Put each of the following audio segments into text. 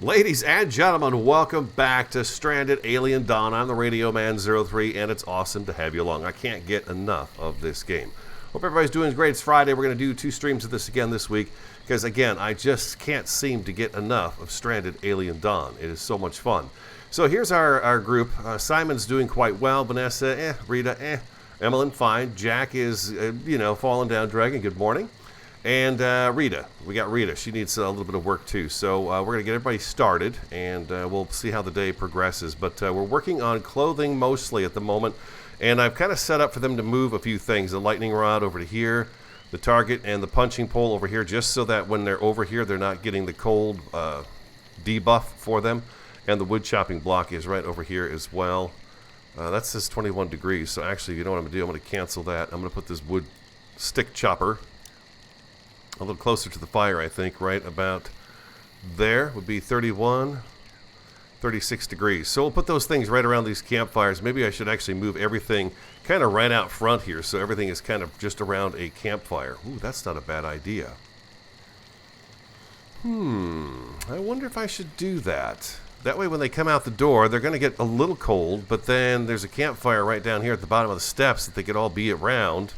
Ladies and gentlemen, welcome back to Stranded Alien Dawn. I'm the Radio Man 03, and it's awesome to have you along. I can't get enough of this game. Hope everybody's doing great. It's Friday. We're going to do 2 streams of this again this week because, again, I just can't seem to get enough of Stranded Alien Dawn. It is so much fun. So here's our group. Simon's doing quite well. Vanessa, Rita, Emmeline, fine. Jack is, falling down, dragging. Good morning. And Rita, we got Rita. She needs a little bit of work too. So we're going to get everybody started, and we'll see how the day progresses. But we're working on clothing mostly at the moment, and I've kind of set up for them to move a few things. The lightning rod over to here, the target, and the punching pole over here, just so that when they're over here, they're not getting the cold debuff for them. And the wood chopping block is right over here as well. That says 21 degrees. So actually, you know what I'm going to do? I'm going to cancel that. I'm going to put this wood stick chopper a little closer to the fire, I think, right about there would be 31, 36 degrees. So we'll put those things right around these campfires. Maybe I should actually move everything kind of right out front here so everything is kind of just around a campfire. Ooh, that's not a bad idea. I wonder if I should do that. That way when they come out the door, they're going to get a little cold, but then there's a campfire right down here at the bottom of the steps that they could all be around.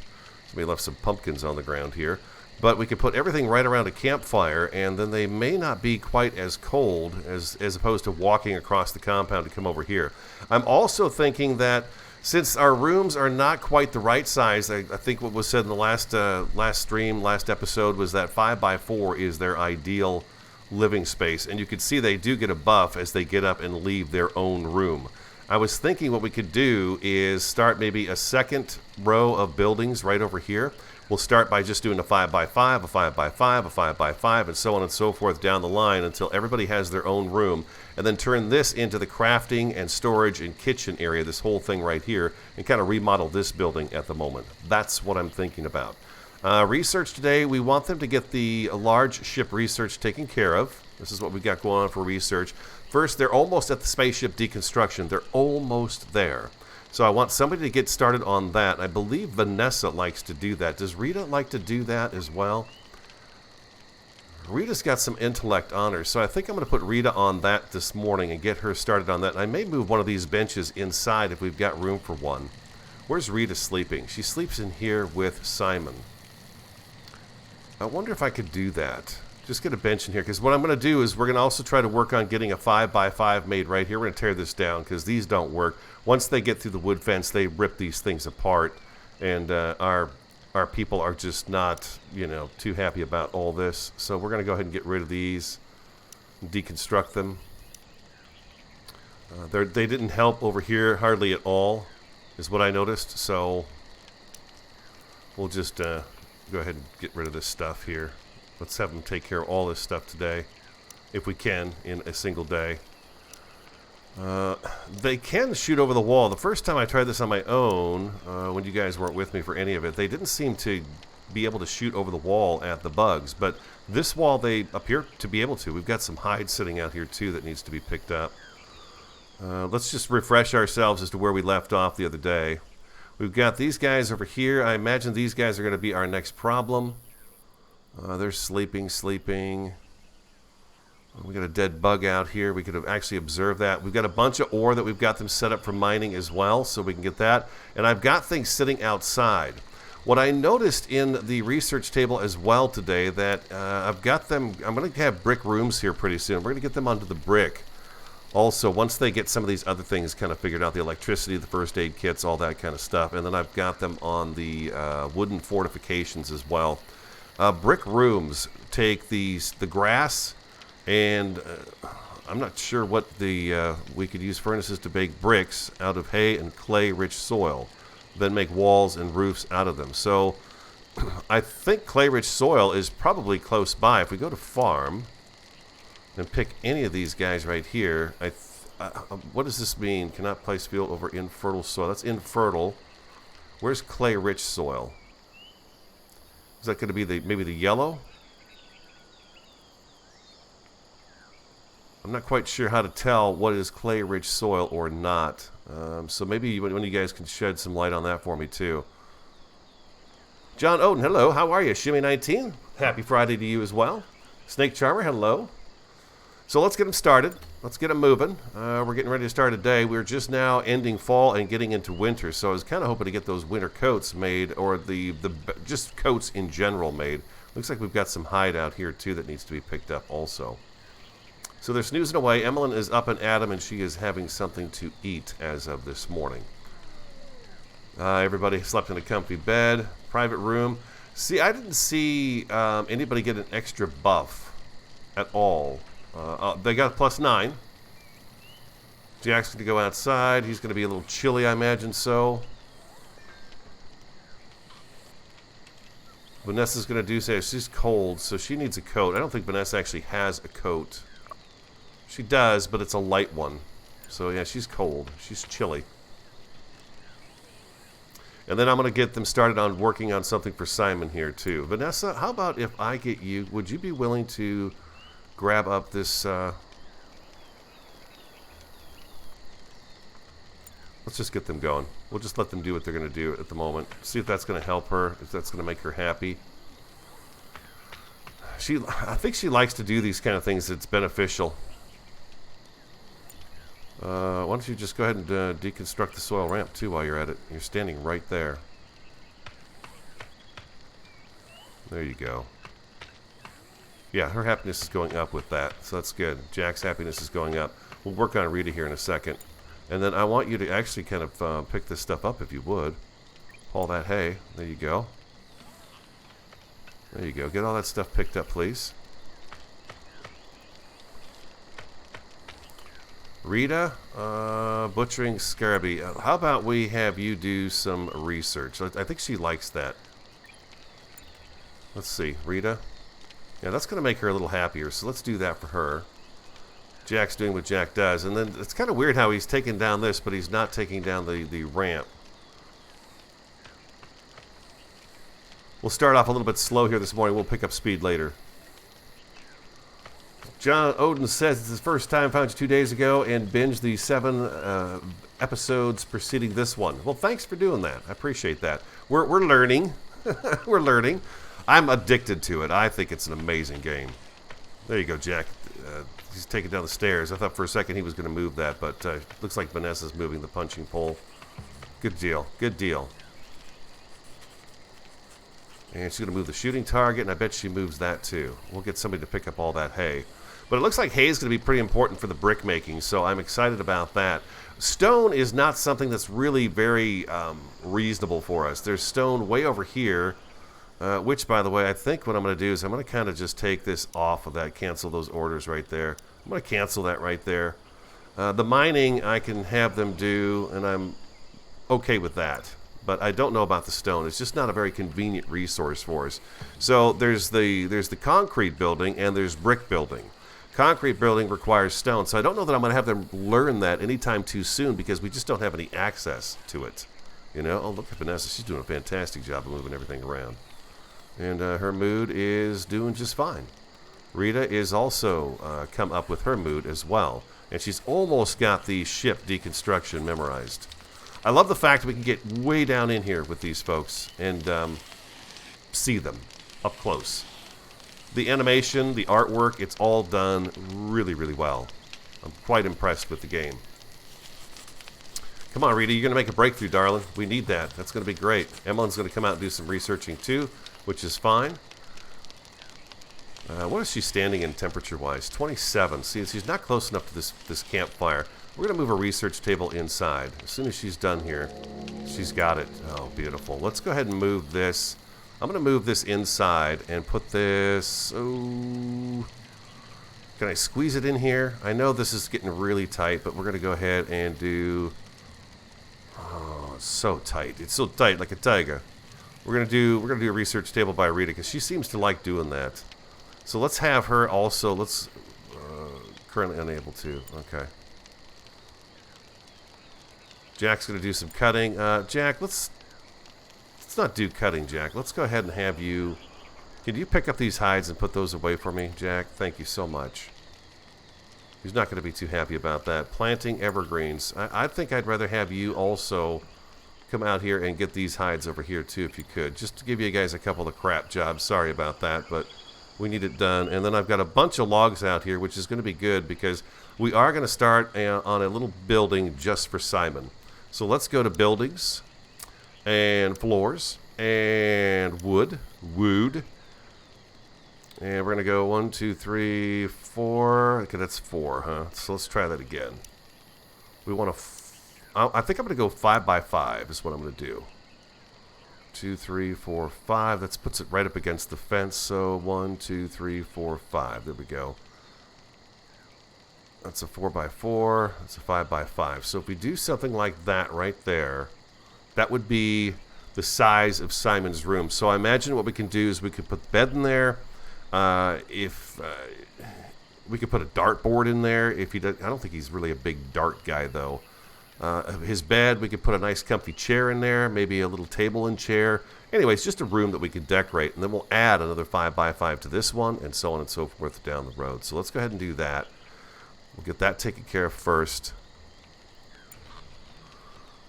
Somebody left some pumpkins on the ground here. But we could put everything right around a campfire, and then they may not be quite as cold as opposed to walking across the compound to come over here. I'm also thinking that since our rooms are not quite the right size, I think what was said in the last episode was that 5x4 is their ideal living space. And you can see they do get a buff as they get up and leave their own room. I was thinking what we could do is start maybe a second row of buildings right over here. We'll start by just doing a 5x5, a 5x5, a 5x5, and so on and so forth down the line until everybody has their own room, and then turn this into the crafting and storage and kitchen area, this whole thing right here, and kind of remodel this building at the moment. That's what I'm thinking about. Research today, we want them to get the large ship research taken care of. This is what we got going on for research. First, they're almost at the spaceship deconstruction. They're almost there. So I want somebody to get started on that. I believe Vanessa likes to do that. Does Rita like to do that as well? Rita's got some intellect on her, so I think I'm going to put Rita on that this morning and get her started on that. And I may move one of these benches inside if we've got room for one. Where's Rita sleeping? She sleeps in here with Simon. I wonder if I could do that. Just get a bench in here, because what I'm going to do is we're going to also try to work on getting a 5x5 made right here. We're going to tear this down because these don't work. Once they get through the wood fence, they rip these things apart, and our people are just not, too happy about all this. So we're going to go ahead and get rid of these, deconstruct them. They didn't help over here hardly at all, is what I noticed. So we'll just go ahead and get rid of this stuff here. Let's have them take care of all this stuff today, if we can, in a single day. They can shoot over the wall. The first time I tried this on my own, when you guys weren't with me for any of it, they didn't seem to be able to shoot over the wall at the bugs. But this wall, they appear to be able to. We've got some hide sitting out here, too, that needs to be picked up. Let's just refresh ourselves as to where we left off the other day. We've got these guys over here. I imagine these guys are going to be our next problem. They're sleeping. We got a dead bug out here. We could have actually observed that. We've got a bunch of ore that we've got them set up for mining as well, so we can get that. And I've got things sitting outside. What I noticed in the research table as well today, that I've got them, I'm going to have brick rooms here pretty soon. We're going to get them onto the brick. Also, once they get some of these other things kind of figured out, the electricity, the first aid kits, all that kind of stuff. And then I've got them on the wooden fortifications as well. Brick rooms take the grass, and I'm not sure what we could use furnaces to bake bricks out of hay and clay-rich soil, then make walls and roofs out of them. So I think clay-rich soil is probably close by. If we go to farm and pick any of these guys right here, what does this mean? Cannot place fuel over infertile soil. That's infertile. Where's clay-rich soil? Is that going to be maybe the yellow? I'm not quite sure how to tell what is clay-rich soil or not. So maybe one of you guys can shed some light on that for me too. John Oden, hello. How are you? Shimmy19, happy Friday to you as well. Snake Charmer, hello. So let's get them started. Let's get them moving. We're getting ready to start a day. We're just now ending fall and getting into winter. So I was kind of hoping to get those winter coats made, or the just coats in general made. Looks like we've got some hide out here too that needs to be picked up also. So they're snoozing away. Emmeline is up and at 'em, and she is having something to eat as of this morning. Everybody slept in a comfy bed, private room. See, I didn't see anybody get an extra buff at all. They got +9. Jack's going to go outside. He's going to be a little chilly, I imagine so. Vanessa's going to do say she's cold, so she needs a coat. I don't think Vanessa actually has a coat. She does, but it's a light one. So yeah, she's cold. She's chilly. And then I'm going to get them started on working on something for Simon here too. Vanessa, how about if I get you, would you be willing to grab up this, let's just get them going. We'll just let them do what they're going to do at the moment. See if that's going to help her, if that's going to make her happy. I think she likes to do these kind of things. It's beneficial. Why don't you just go ahead and deconstruct the soil ramp too while you're at it. You're standing right there. There you go. Yeah, her happiness is going up with that, so that's good. Jack's happiness is going up. We'll work on Rita here in a second. And then I want you to actually kind of pick this stuff up if you would. Haul that hay. There you go. There you go. Get all that stuff picked up, please. Rita, butchering Scarabee. How about we have you do some research? I think she likes that. Let's see. Rita. Yeah, that's going to make her a little happier, so let's do that for her. Jack's doing what Jack does, and then it's kind of weird how he's taking down this, but he's not taking down the ramp. We'll start off a little bit slow here this morning. We'll pick up speed later. John Oden says it's his first time, found you 2 days ago, and binged the 7 episodes preceding this one. Well, thanks for doing that. I appreciate that. We're learning. We're learning. I'm addicted to it. I think it's an amazing game. There you go, Jack. He's taking down the stairs. I thought for a second he was going to move that, but looks like Vanessa's moving the punching pole. Good deal. Good deal. And she's going to move the shooting target, and I bet she moves that too. We'll get somebody to pick up all that hay. But it looks like hay is going to be pretty important for the brick making, so I'm excited about that. Stone is not something that's really very reasonable for us. There's stone way over here. Which, by the way, I think what I'm going to do is I'm going to kind of just take this off of that, cancel those orders right there. I'm going to cancel that right there. The mining I can have them do, and I'm okay with that. But I don't know about the stone. It's just not a very convenient resource for us. So there's the concrete building and there's brick building. Concrete building requires stone, so I don't know that I'm going to have them learn that anytime too soon because we just don't have any access to it. You know? Oh, look at Vanessa. She's doing a fantastic job of moving everything around. And her mood is doing just fine. Rita is also come up with her mood as well. And she's almost got the ship deconstruction memorized. I love the fact that we can get way down in here with these folks and see them up close. The animation, the artwork, it's all done really, really well. I'm quite impressed with the game. Come on, Rita, you're going to make a breakthrough, darling. We need that. That's going to be great. Emmeline's going to come out and do some researching too, which is fine. What is she standing in temperature-wise? 27. See, she's not close enough to this campfire. We're going to move a research table inside. As soon as she's done here, she's got it. Oh, beautiful. Let's go ahead and move this. I'm going to move this inside and put this... Oh, can I squeeze it in here? I know this is getting really tight, but we're going to go ahead and do... Oh, it's so tight. It's so tight, like a tiger. We're gonna do a research table by Rita because she seems to like doing that. So let's have her also. Let's currently unable to. Okay. Jack's gonna do some cutting. Jack, let's not do cutting, Jack. Let's go ahead and have you. Can you pick up these hides and put those away for me, Jack? Thank you so much. He's not going to be too happy about that. Planting evergreens. I think I'd rather have you also come out here and get these hides over here too if you could. Just to give you guys a couple of crap jobs. Sorry about that, but We need it done. And then I've got a bunch of logs out here, which is going to be good because we are going to start on a little building just for Simon. So let's go to buildings and floors and wood. And we're going to go 1, 2, 3, 4. Okay, that's 4, huh? So let's try that again. We want to... I think I'm going to go 5 by 5 is what I'm going to do. 2, 3, 4, 5. That puts it right up against the fence. So 1, 2, 3, 4, 5. There we go. That's a 4 by 4. That's a 5 by 5. So if we do something like that right there, that would be the size of Simon's room. So I imagine what we can do is we could put the bed in there. We could put a dartboard in there. If he does, I don't think he's really a big dart guy though. His bed, we could put a nice comfy chair in there, maybe a little table and chair. Anyway, it's just a room that we could decorate, and then we'll add another 5 by 5 to this one, and so on and so forth down the road. So let's go ahead and do that. We'll get that taken care of first.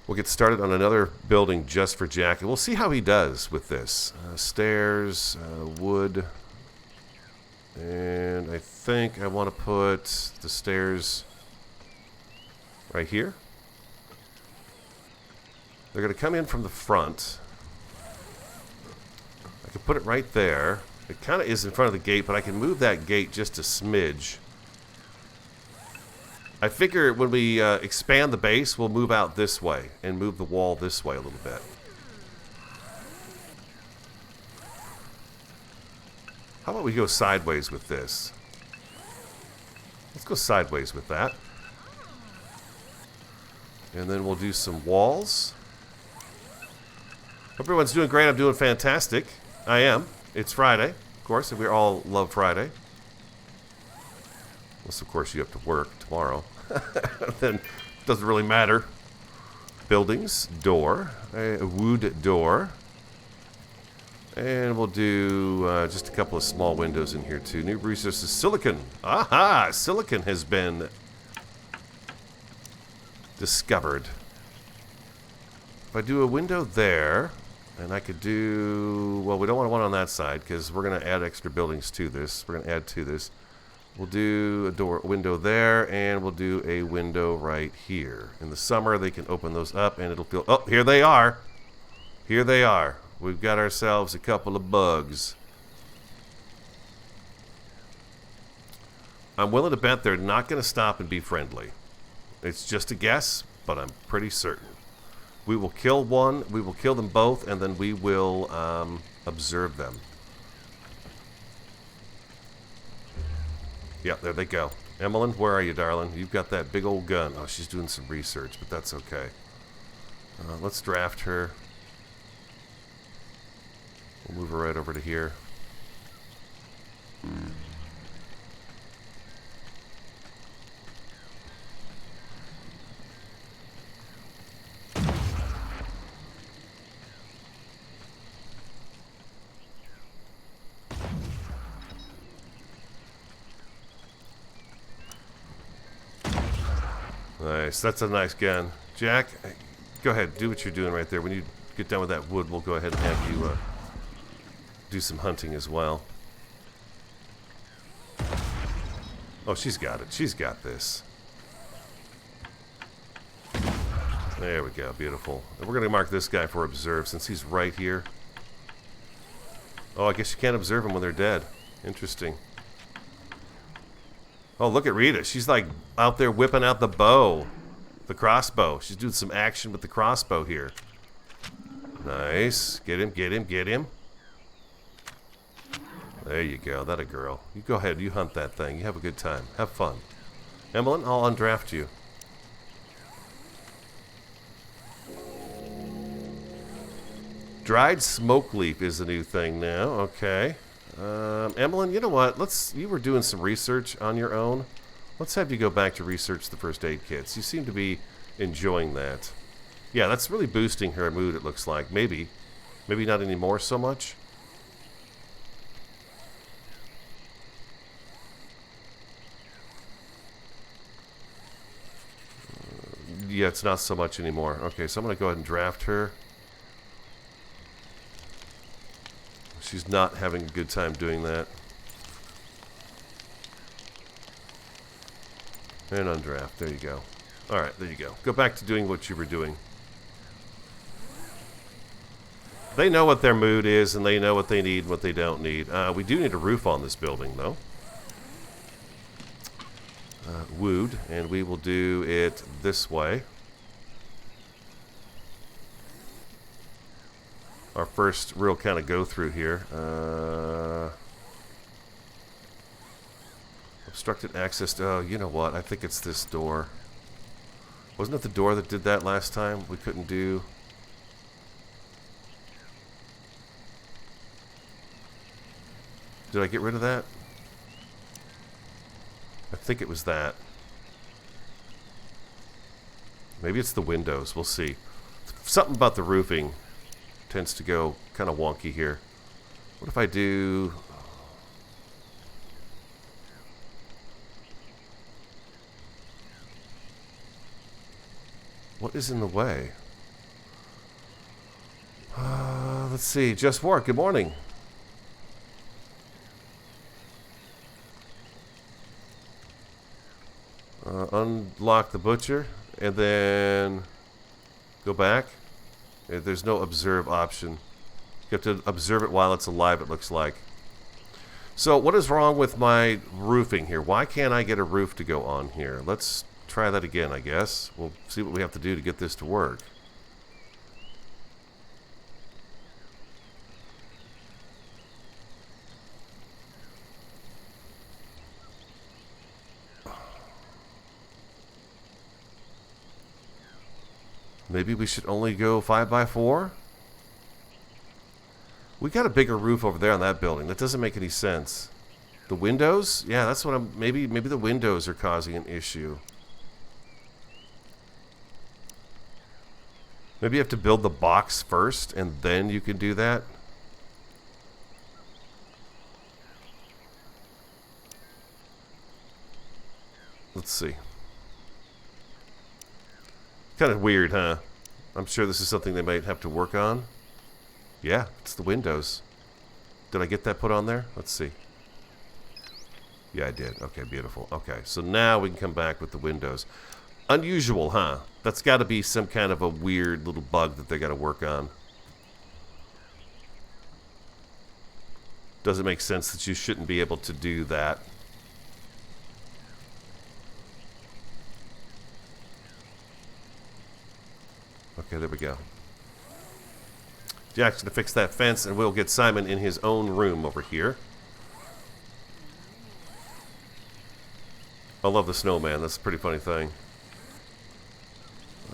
We'll get started on another building just for Jack, and we'll see how he does with this. Stairs, wood, and I think I want to put the stairs right here. They're going to come in from the front. I can put it right there. It kind of is in front of the gate, but I can move that gate just a smidge. I figure when we expand the base, we'll move out this way and move the wall this way a little bit. How about we go sideways with this? Let's go sideways with that. And then we'll do some walls. Hope everyone's doing great. I'm doing fantastic. I am. It's Friday, of course, and we all love Friday. Unless, of course, you have to work tomorrow. Then it doesn't really matter. Buildings, door, a wood door. And we'll do just a couple of small windows in here, too. New resources, silicon. Aha! Silicon has been discovered. If I do a window there, and I could do... Well, we don't want one on that side, because we're going to add extra buildings to this. We're going to add to this. We'll do a window there, and we'll do a window right here. In the summer, they can open those up, and it'll feel... Oh, here they are. Here they are. We've got ourselves a couple of bugs. I'm willing to bet they're not going to stop and be friendly. It's just a guess, but I'm pretty certain. We will kill one, we will kill them both, and then we will observe them. Yeah, there they go. Emmeline, where are you, darling? You've got that big old gun. Oh, she's doing some research, but that's okay. Let's draft her. We'll move her right over to here. Nice. That's a nice gun. Jack, go ahead. Do what you're doing right there. When you get done with that wood, we'll go ahead and have you do some hunting as well. Oh, she's got it. She's got this. There we go. Beautiful. And we're going to mark this guy for observe since he's right here. Oh, I guess you can't observe them when they're dead. Interesting. Oh, look at Rita. She's like out there whipping out the bow. The crossbow. She's doing some action with the crossbow here. Nice. Get him, get him, get him. There you go. That a girl. You go ahead. You hunt that thing. You have a good time. Have fun. Emmeline, I'll undraft you. Dried smoke leaf is the new thing now. Okay. Emmeline, you know what? You were doing some research on your own. Let's have you go back to research the first aid kits. You seem to be enjoying that. Yeah, that's really boosting her mood, it looks like. Maybe. Maybe not anymore so much. Yeah, it's not so much anymore. Okay, so I'm going to go ahead and draft her. She's not having a good time doing that. And undraft. There you go. Alright, there you go. Go back to doing what you were doing. They know what their mood is, and they know what they need and what they don't need. We do need a roof on this building, though. Wood, and we will do it this way. Our first real kind of go through here. Obstructed access to, oh, you know what? I think it's this door. Wasn't it the door that did that last time? We couldn't do... Did I get rid of that? I think it was that. Maybe it's the windows. We'll see. Something about the roofing tends to go kind of wonky here. What if I do... What is in the way? Let's see. Just Work, good morning. Unlock the butcher and then go back. There's no observe option. You have to observe it while it's alive, it looks like. So what is wrong with my roofing here? Why can't I get a roof to go on here? Let's try that again, I guess. We'll see what we have to do to get this to work. Maybe we should only go 5x4? We got a bigger roof over there on that building. That doesn't make any sense. The windows? Yeah, that's what I'm... Maybe the windows are causing an issue. Maybe you have to build the box first, and then you can do that. Let's see. Kind of weird, huh? I'm sure this is something they might have to work on. Yeah, it's the windows. Did I get that put on there? Let's see. Yeah, I did. Okay, beautiful. Okay, so now we can come back with the windows. Unusual, huh? That's got to be some kind of a weird little bug that they got to work on. Doesn't make sense that you shouldn't be able to do that. Okay, there we go. Jack's going to fix that fence, and we'll get Simon in his own room over here. I love the snowman. That's a pretty funny thing.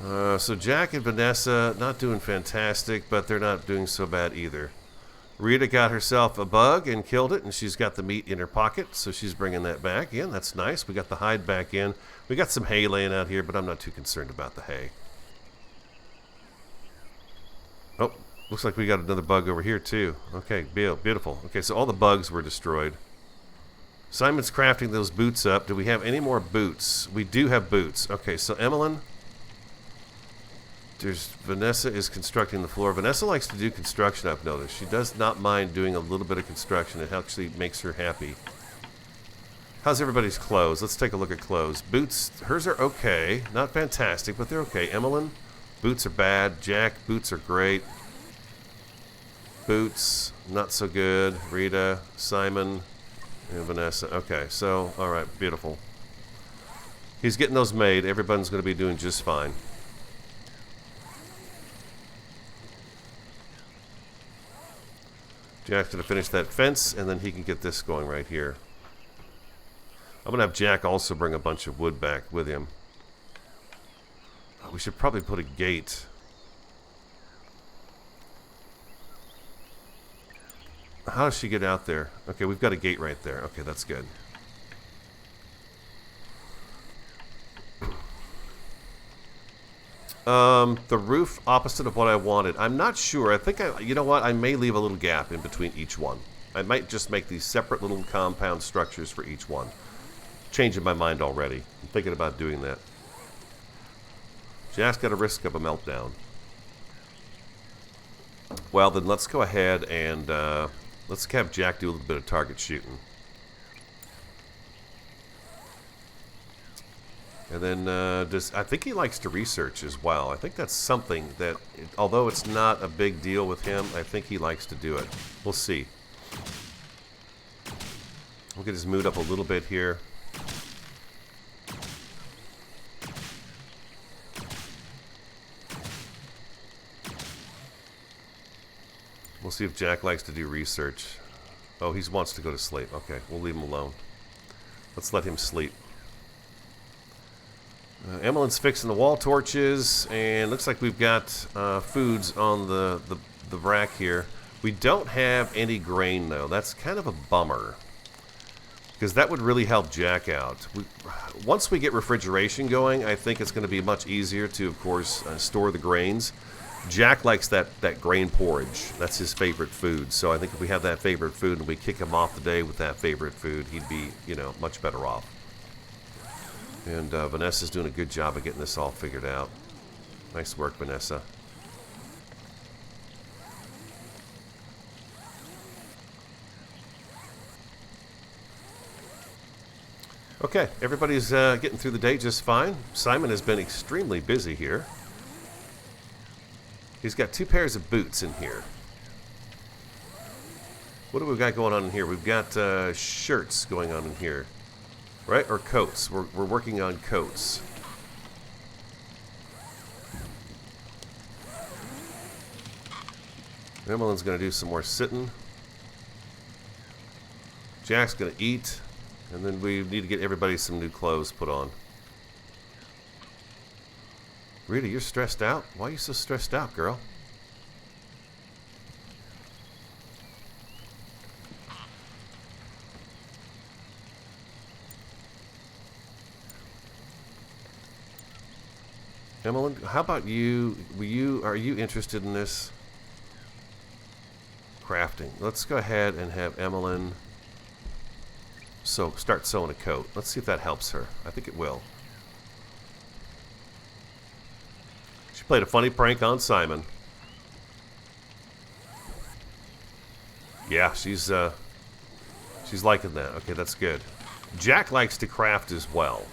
So Jack and Vanessa, not doing fantastic, but they're not doing so bad either. Rita got herself a bug and killed it, and she's got the meat in her pocket, so she's bringing that back in. That's nice. We got the hide back in. We got some hay laying out here, but I'm not too concerned about the hay. Oh, looks like we got another bug over here, too. Okay, beautiful. Okay, so all the bugs were destroyed. Simon's crafting those boots up. Do we have any more boots? We do have boots. Okay, so Emmeline... Vanessa is constructing the floor. Vanessa likes to do construction, I've noticed. She does not mind doing a little bit of construction. It actually makes her happy. How's everybody's clothes? Let's take a look at clothes. Boots, hers are okay. Not fantastic, but they're okay. Emmeline, boots are bad. Jack, boots are great. Boots, not so good. Rita, Simon, and Vanessa. Okay, so, alright, beautiful. He's getting those made. Everybody's going to be doing just fine. Jack's going to finish that fence, and then he can get this going right here. I'm going to have Jack also bring a bunch of wood back with him. We should probably put a gate. How does she get out there? Okay, we've got a gate right there. Okay, that's good. The roof opposite of what I wanted. I'm not sure. I think you know what? I may leave a little gap in between each one. I might just make these separate little compound structures for each one. Changing my mind already. I'm thinking about doing that. Jack's got a risk of a meltdown. Well, then let's go ahead and let's have Jack do a little bit of target shooting. And then I think he likes to research as well. I think that's something that, although it's not a big deal with him, I think he likes to do it. We'll see. We'll get his mood up a little bit here. We'll see if Jack likes to do research. Oh, he wants to go to sleep. Okay, we'll leave him alone. Let's let him sleep. Emmeline's fixing the wall torches, and looks like we've got foods on the rack here. We don't have any grain, though. That's kind of a bummer, because that would really help Jack out. Once we get refrigeration going, I think it's going to be much easier to, of course, store the grains. Jack likes that grain porridge. That's his favorite food. So I think if we have that favorite food and we kick him off the day with that favorite food, he'd be, you know, much better off. And Vanessa's doing a good job of getting this all figured out. Nice work, Vanessa. Okay, everybody's getting through the day just fine. Simon has been extremely busy here. He's got 2 pairs of boots in here. What do we got going on in here? We've got shirts going on in here. Right? Or coats. We're working on coats. Emmeline's going to do some more sitting. Jack's going to eat. And then we need to get everybody some new clothes put on. Rita, you're stressed out? Why are you so stressed out, girl? Emmeline, how about you? Are you interested in this? Crafting. Let's go ahead and have Emmeline start sewing a coat. Let's see if that helps her. I think it will. She played a funny prank on Simon. Yeah, she's liking that. Okay, that's good. Jack likes to craft as well.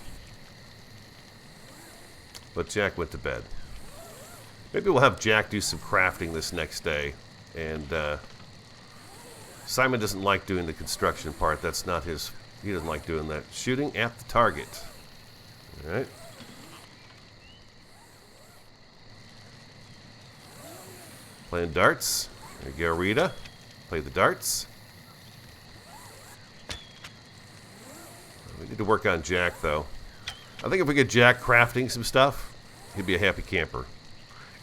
But Jack went to bed. Maybe we'll have Jack do some crafting this next day. And Simon doesn't like doing the construction part. That's not his... He doesn't like doing that. Shooting at the target. Alright. Playing darts. There you go, Rita. Play the darts. We need to work on Jack, though. I think if we get Jack crafting some stuff, he'd be a happy camper.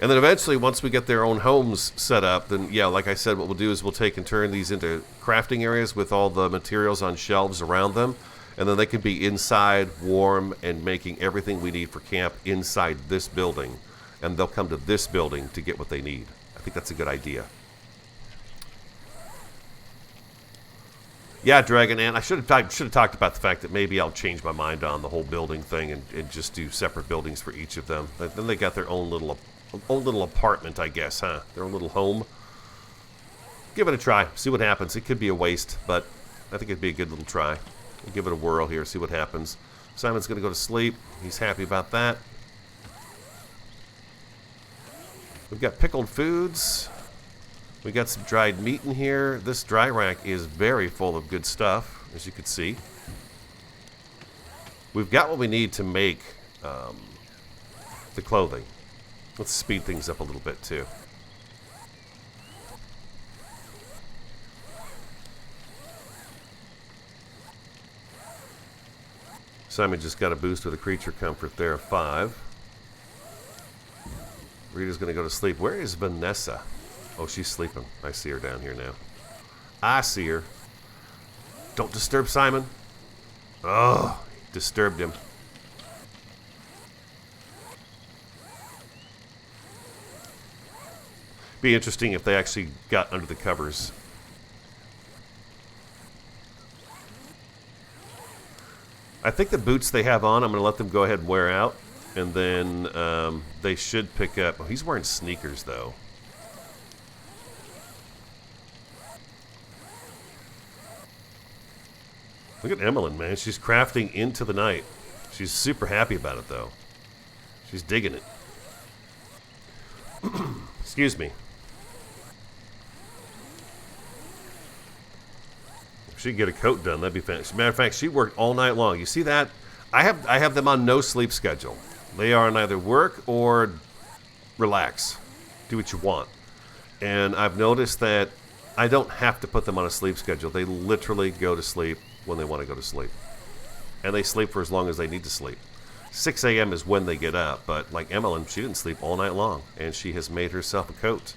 And then eventually, once we get their own homes set up, then, yeah, like I said, what we'll do is we'll take and turn these into crafting areas with all the materials on shelves around them. And then they can be inside, warm, and making everything we need for camp inside this building. And they'll come to this building to get what they need. I think that's a good idea. Yeah, Dragon Ant, I should have talked about the fact that maybe I'll change my mind on the whole building thing and just do separate buildings for each of them. Then they got their own little apartment, I guess, huh? Their own little home. Give it a try. See what happens. It could be a waste, but I think it'd be a good little try. We'll give it a whirl here, see what happens. Simon's going to go to sleep. He's happy about that. We've got pickled foods. We got some dried meat in here. This dry rack is very full of good stuff, as you can see. We've got what we need to make the clothing. Let's speed things up a little bit, too. Simon just got a boost with a creature comfort there of 5. Rita's going to go to sleep. Where is Vanessa? Oh, she's sleeping. I see her down here now. I see her. Don't disturb Simon. Oh, disturbed him. Be interesting if they actually got under the covers. I think the boots they have on, I'm going to let them go ahead and wear out. And then they should pick up... Oh, he's wearing sneakers, though. Look at Emmeline, man. She's crafting into the night. She's super happy about it, though. She's digging it. Excuse me. If she could get a coat done, that'd be fantastic. Matter of fact, she worked all night long. You see that? I have them on no sleep schedule. They are on either work or relax. Do what you want. And I've noticed that I don't have to put them on a sleep schedule. They literally go to sleep when they want to go to sleep. And they sleep for as long as they need to sleep. 6 a.m. is when they get up, but like Emmeline, she didn't sleep all night long, and she has made herself a coat.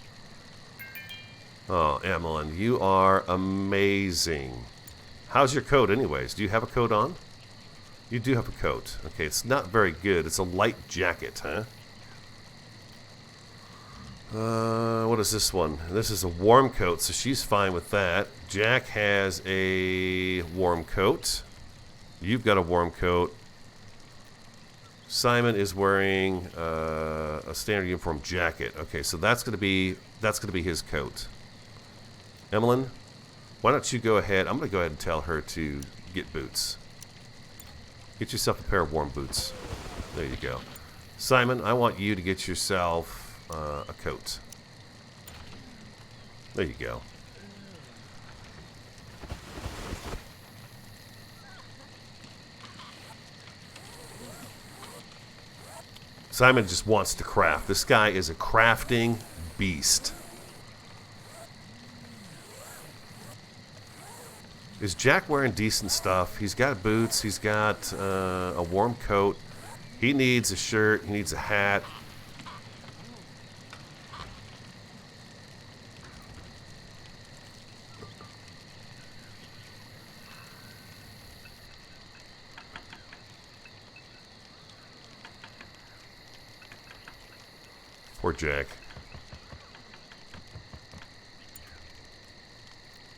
Oh, Emmeline, you are amazing. How's your coat anyways? Do you have a coat on? You do have a coat. Okay, it's not very good. It's a light jacket, huh? What is this one? This is a warm coat, so she's fine with that. Jack has a warm coat. You've got a warm coat. Simon is wearing a standard uniform jacket. Okay, so that's gonna be his coat. Emmeline, why don't you go ahead? I'm gonna go ahead and tell her to get boots. Get yourself a pair of warm boots. There you go. Simon, I want you to get yourself a coat. There you go. Simon just wants to craft. This guy is a crafting beast. Is Jack wearing decent stuff? He's got boots. He's got a warm coat. He needs a shirt. He needs a hat. Poor Jack.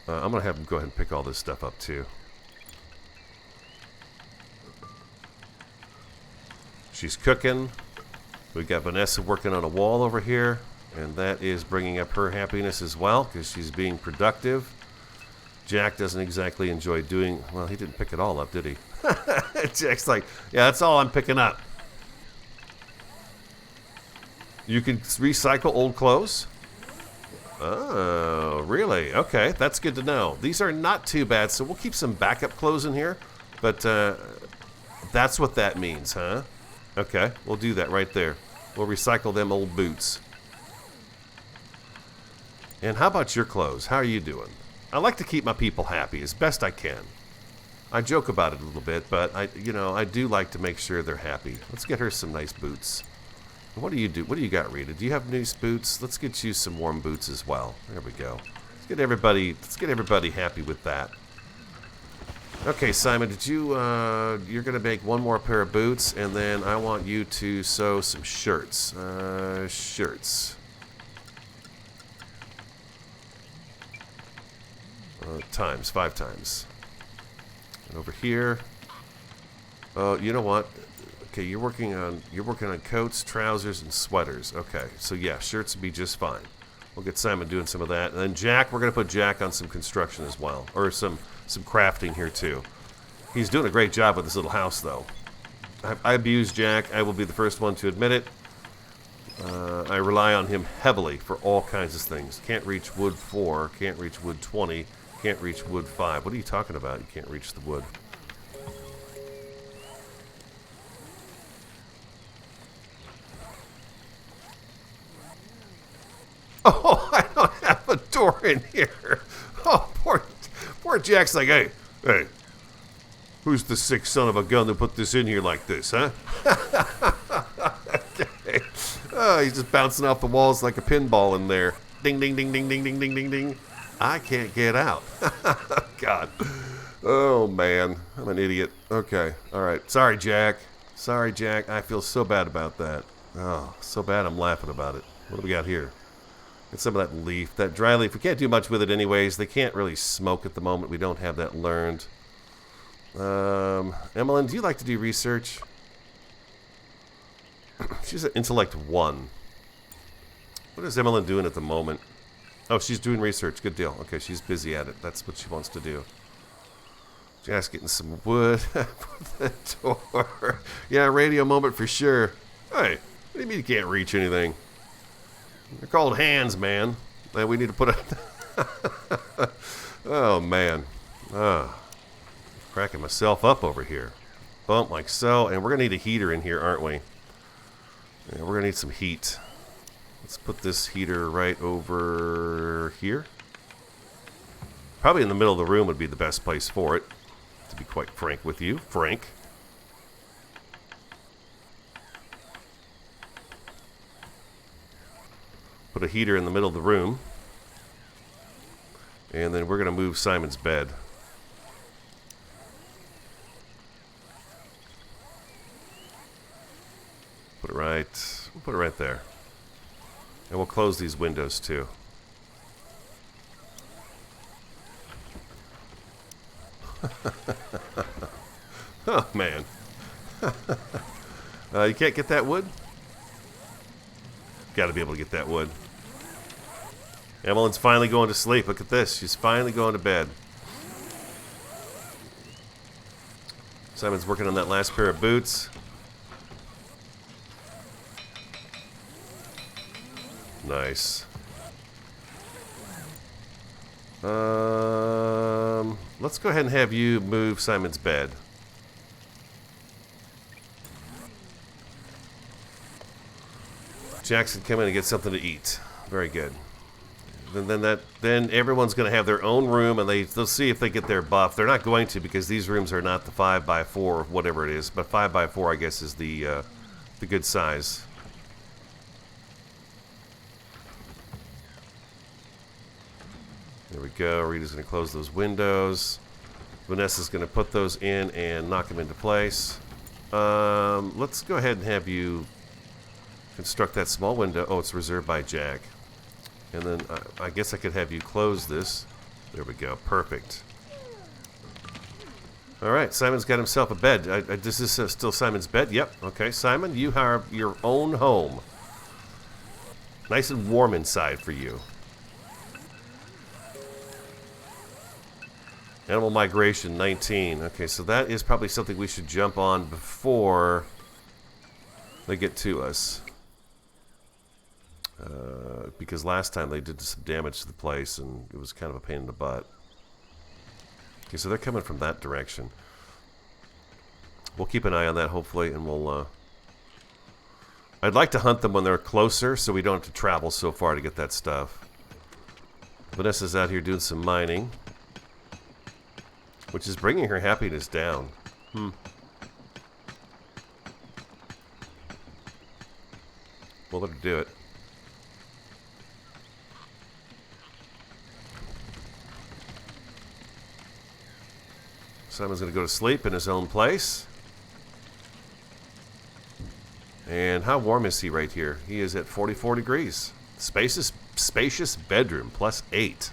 I'm going to have him go ahead and pick all this stuff up, too. She's cooking. We've got Vanessa working on a wall over here, and that is bringing up her happiness as well, because she's being productive. Jack doesn't exactly enjoy doing... Well, he didn't pick it all up, did he? Jack's like, yeah, that's all I'm picking up. You can recycle old clothes? Oh, really? Okay, that's good to know. These are not too bad, so we'll keep some backup clothes in here. But that's what that means, huh? Okay, we'll do that right there. We'll recycle them old boots. And how about your clothes? How are you doing? I like to keep my people happy as best I can. I joke about it a little bit, but I do like to make sure they're happy. Let's get her some nice boots. What do you do? What do you got, Rita? Do you have nice boots? Let's get you some warm boots as well. There we go. Let's get everybody happy with that. Okay, Simon, did you you're gonna make one more pair of boots, and then I want you to sew some shirts. Shirts. Times 5 times. And over here. Oh, you know what? Okay, you're working on coats, trousers, and sweaters. Okay, so yeah, shirts would be just fine. We'll get Simon doing some of that, and then Jack. We're gonna put Jack on some construction as well, or some crafting here too. He's doing a great job with this little house, though. I abuse Jack. I will be the first one to admit it. I rely on him heavily for all kinds of things. Can't reach wood 4. Can't reach wood 20. Can't reach wood 5. What are you talking about? You can't reach the wood. Oh, I don't have a door in here. Oh, poor Jack's like, hey, who's the sick son of a gun that put this in here like this, huh? Okay. Oh, he's just bouncing off the walls like a pinball in there. Ding, ding, ding, ding, ding, ding, ding, ding, ding. I can't get out. God. Oh, man. I'm an idiot. Okay. All right. Sorry, Jack. Sorry, Jack. I feel so bad about that. Oh, so bad I'm laughing about it. What do we got here? Get some of that leaf, that dry leaf. We can't do much with it anyways. They can't really smoke at the moment. We don't have that learned. Emmeline, do you like to do research? She's an intellect 1. What is Emmeline doing at the moment? Oh, she's doing research. Good deal. Okay, she's busy at it. That's what she wants to do. Just getting some wood for the door. Yeah, radio moment for sure. Hey, what do you mean you can't reach anything? They're called hands, man. And we need to put a... Oh, man. Cracking myself up over here. Bump like so. And we're going to need a heater in here, aren't we? Yeah, we're going to need some heat. Let's put this heater right over here. Probably in the middle of the room would be the best place for it. To be quite frank with you. Frank. Put a heater in the middle of the room. And then we're going to move Simon's bed. We'll put it right there. And we'll close these windows too. Oh, man. You can't get that wood? Got to be able to get that wood. Emmeline's finally going to sleep. Look at this. She's finally going to bed. Simon's working on that last pair of boots. Nice. Let's go ahead and have you move Simon's bed. Jackson, come in and get something to eat. Very good. Then everyone's going to have their own room, and they'll see if they get their buff. They're not going to, because these rooms are not the 5x4 or whatever it is, but 5x4 I guess is the good size. There we go. Rita's going to close those windows. Vanessa's going to put those in and knock them into place. Let's go ahead and have you construct that small window. Oh, it's reserved by Jack. And then I guess I could have you close this. There we go. Perfect. All right. Simon's got himself a bed. This is still Simon's bed? Yep. Okay. Simon, you have your own home. Nice and warm inside for you. Animal migration 19. Okay, so that is probably something we should jump on before they get to us. Because last time they did some damage to the place and it was kind of a pain in the butt. Okay, so they're coming from that direction. We'll keep an eye on that hopefully, and we'll... I'd like to hunt them when they're closer so we don't have to travel so far to get that stuff. Vanessa's out here doing some mining, which is bringing her happiness down. We'll let her do it. Simon's going to go to sleep in his own place. And how warm is he right here? He is at 44 degrees. Spacious bedroom, +8.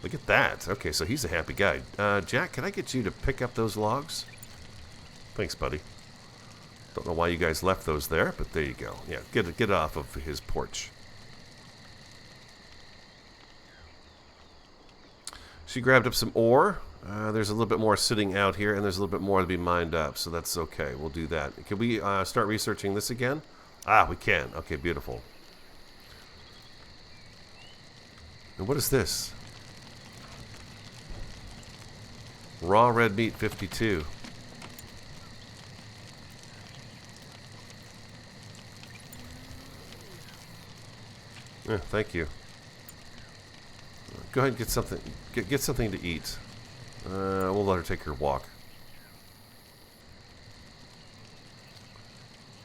Look at that. Okay, so he's a happy guy. Jack, can I get you to pick up those logs? Thanks, buddy. Don't know why you guys left those there, but there you go. Yeah, get it off of his porch. She grabbed up some ore. There's a little bit more sitting out here, and there's a little bit more to be mined up, so that's okay. We'll do that. Can we start researching this again? Ah, we can. Okay, beautiful. And what is this? Raw red meat 52. Yeah, thank you. Go ahead and get something. Get something to eat. We'll let her take her walk.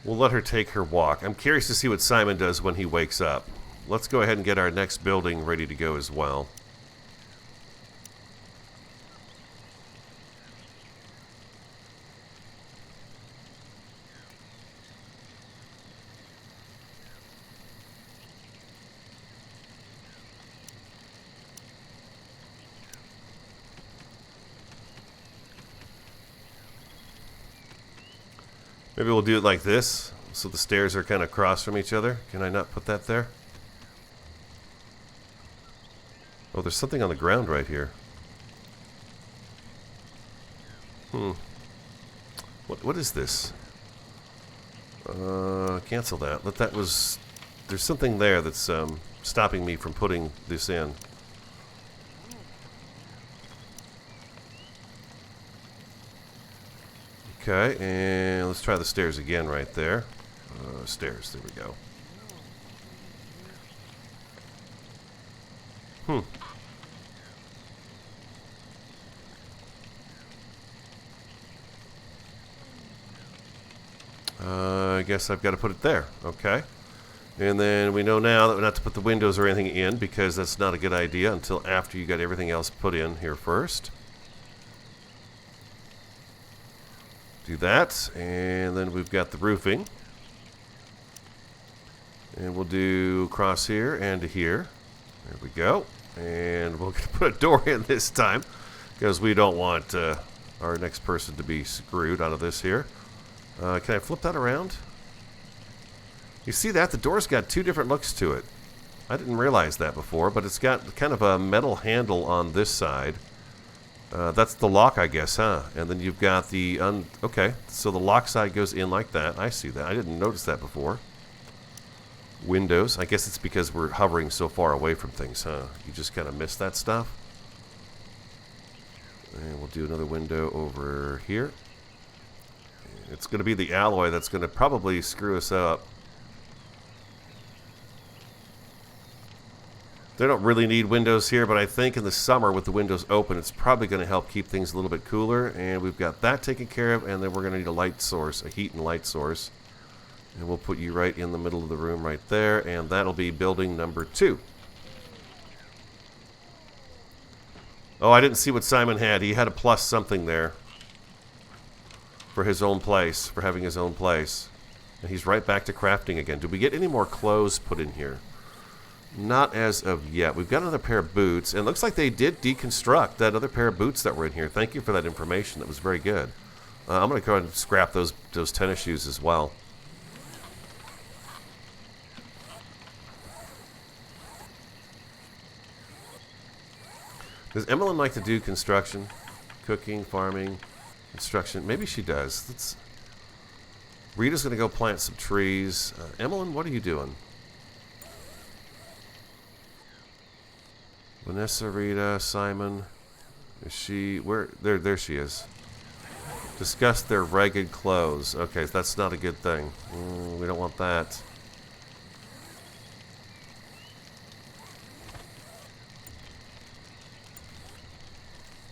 We'll let her take her walk. I'm curious to see what Simon does when he wakes up. Let's go ahead and get our next building ready to go as well. Maybe we'll do it like this, so the stairs are kind of across from each other. Can I not put that there? Oh, there's something on the ground right here. What is this? Cancel that. There's something there that's stopping me from putting this in. Okay, and let's try the stairs again right there. Stairs, there we go. I guess I've got to put it there. Okay. And then we know now that we're not to put the windows or anything in because that's not a good idea until after you got everything else put in here first. Do that, and then we've got the roofing. And we'll do across here and to here. There we go. And we'll put a door in this time because we don't want our next person to be screwed out of this here. Can I flip that around? You see that? The door's got two different looks to it. I didn't realize that before, but it's got kind of a metal handle on this side. That's the lock, I guess, huh? And then you've got the... okay, so the lock side goes in like that. I see that. I didn't notice that before. Windows. I guess it's because we're hovering so far away from things, huh? You just kind of miss that stuff. And we'll do another window over here. It's going to be the alloy that's going to probably screw us up. They don't really need windows here, but I think in the summer with the windows open, it's probably going to help keep things a little bit cooler. And we've got that taken care of, and then we're going to need a light source, a heat and light source. And we'll put you right in the middle of the room right there, and that'll be building number 2. Oh, I didn't see what Simon had. He had a plus something there for his own place, for having his own place. And he's right back to crafting again. Did we get any more clothes put in here? Not as of yet. We've got another pair of boots, and it looks like they did deconstruct that other pair of boots that were in here. Thank you for that information. That was very good. I'm going to go ahead and scrap those tennis shoes as well. Does Emmeline like to do construction? Cooking, farming, construction? Maybe she does. Rita's going to go plant some trees. Emmeline, what are you doing? Vanessa, Rita, Simon. Is she... where? There she is. Discuss their ragged clothes. Okay, that's not a good thing. We don't want that.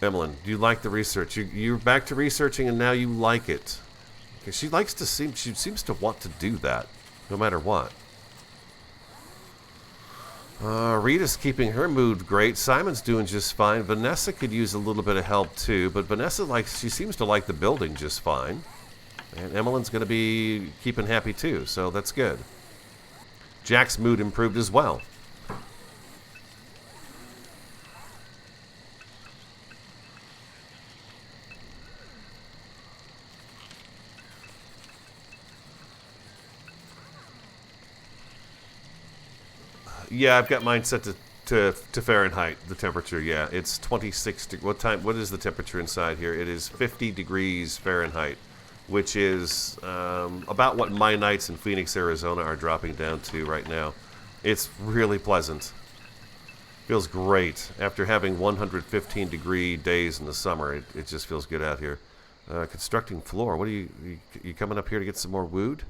Emmeline, do you like the research? You're back to researching and now you like it. Okay, she seems to want to do that, no matter what. Rita's keeping her mood great. Simon's doing just fine. Vanessa could use a little bit of help too, but Vanessa she seems to like the building just fine. And Emmeline's going to be keeping happy too, so that's good. Jack's mood improved as well. Yeah, I've got mine set to Fahrenheit, the temperature. Yeah, it's 26 degrees. What is the temperature inside here? It is 50 degrees Fahrenheit, which is about what my nights in Phoenix, Arizona are dropping down to right now. It's really pleasant. Feels great. After having 115 degree days in the summer, it just feels good out here. Constructing floor. What are you coming up here to get some more wood?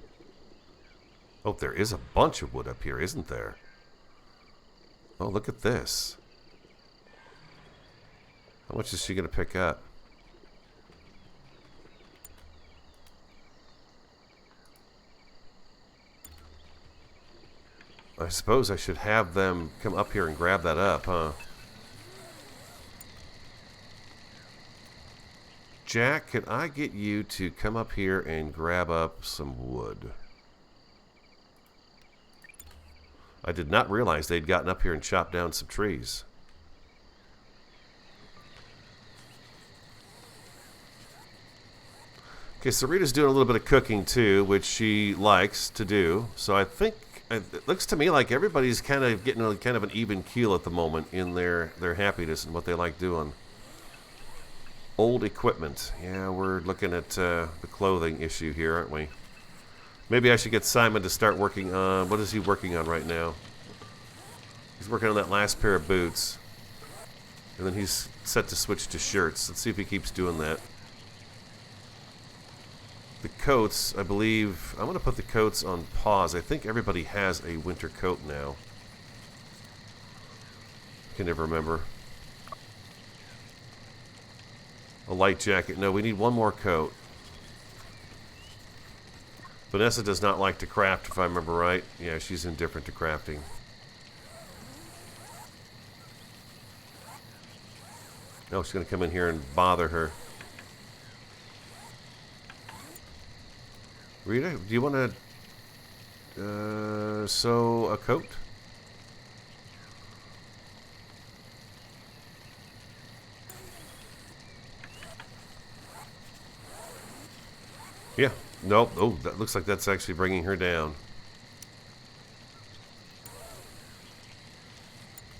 Oh, there is a bunch of wood up here, isn't there? Oh, look at this. How much is she going to pick up? I suppose I should have them come up here and grab that up, huh? Jack, can I get you to come up here and grab up some wood? I did not realize they'd gotten up here and chopped down some trees. Okay, so Rita's doing a little bit of cooking too, which she likes to do. So I think it looks to me like everybody's kind of getting kind of an even keel at the moment in their happiness and what they like doing. Old equipment. Yeah, we're looking at the clothing issue here, aren't we? Maybe I should get Simon to start working on... What is he working on right now? He's working on that last pair of boots. And then he's set to switch to shirts. Let's see if he keeps doing that. The coats, I believe... I'm going to put the coats on pause. I think everybody has a winter coat now. I can never remember. A light jacket. No, we need one more coat. Vanessa does not like to craft, if I remember right. Yeah, she's indifferent to crafting. Oh, she's going to come in here and bother her. Rita, do you want to sew a coat? Yeah. Nope. Oh, that looks like that's actually bringing her down.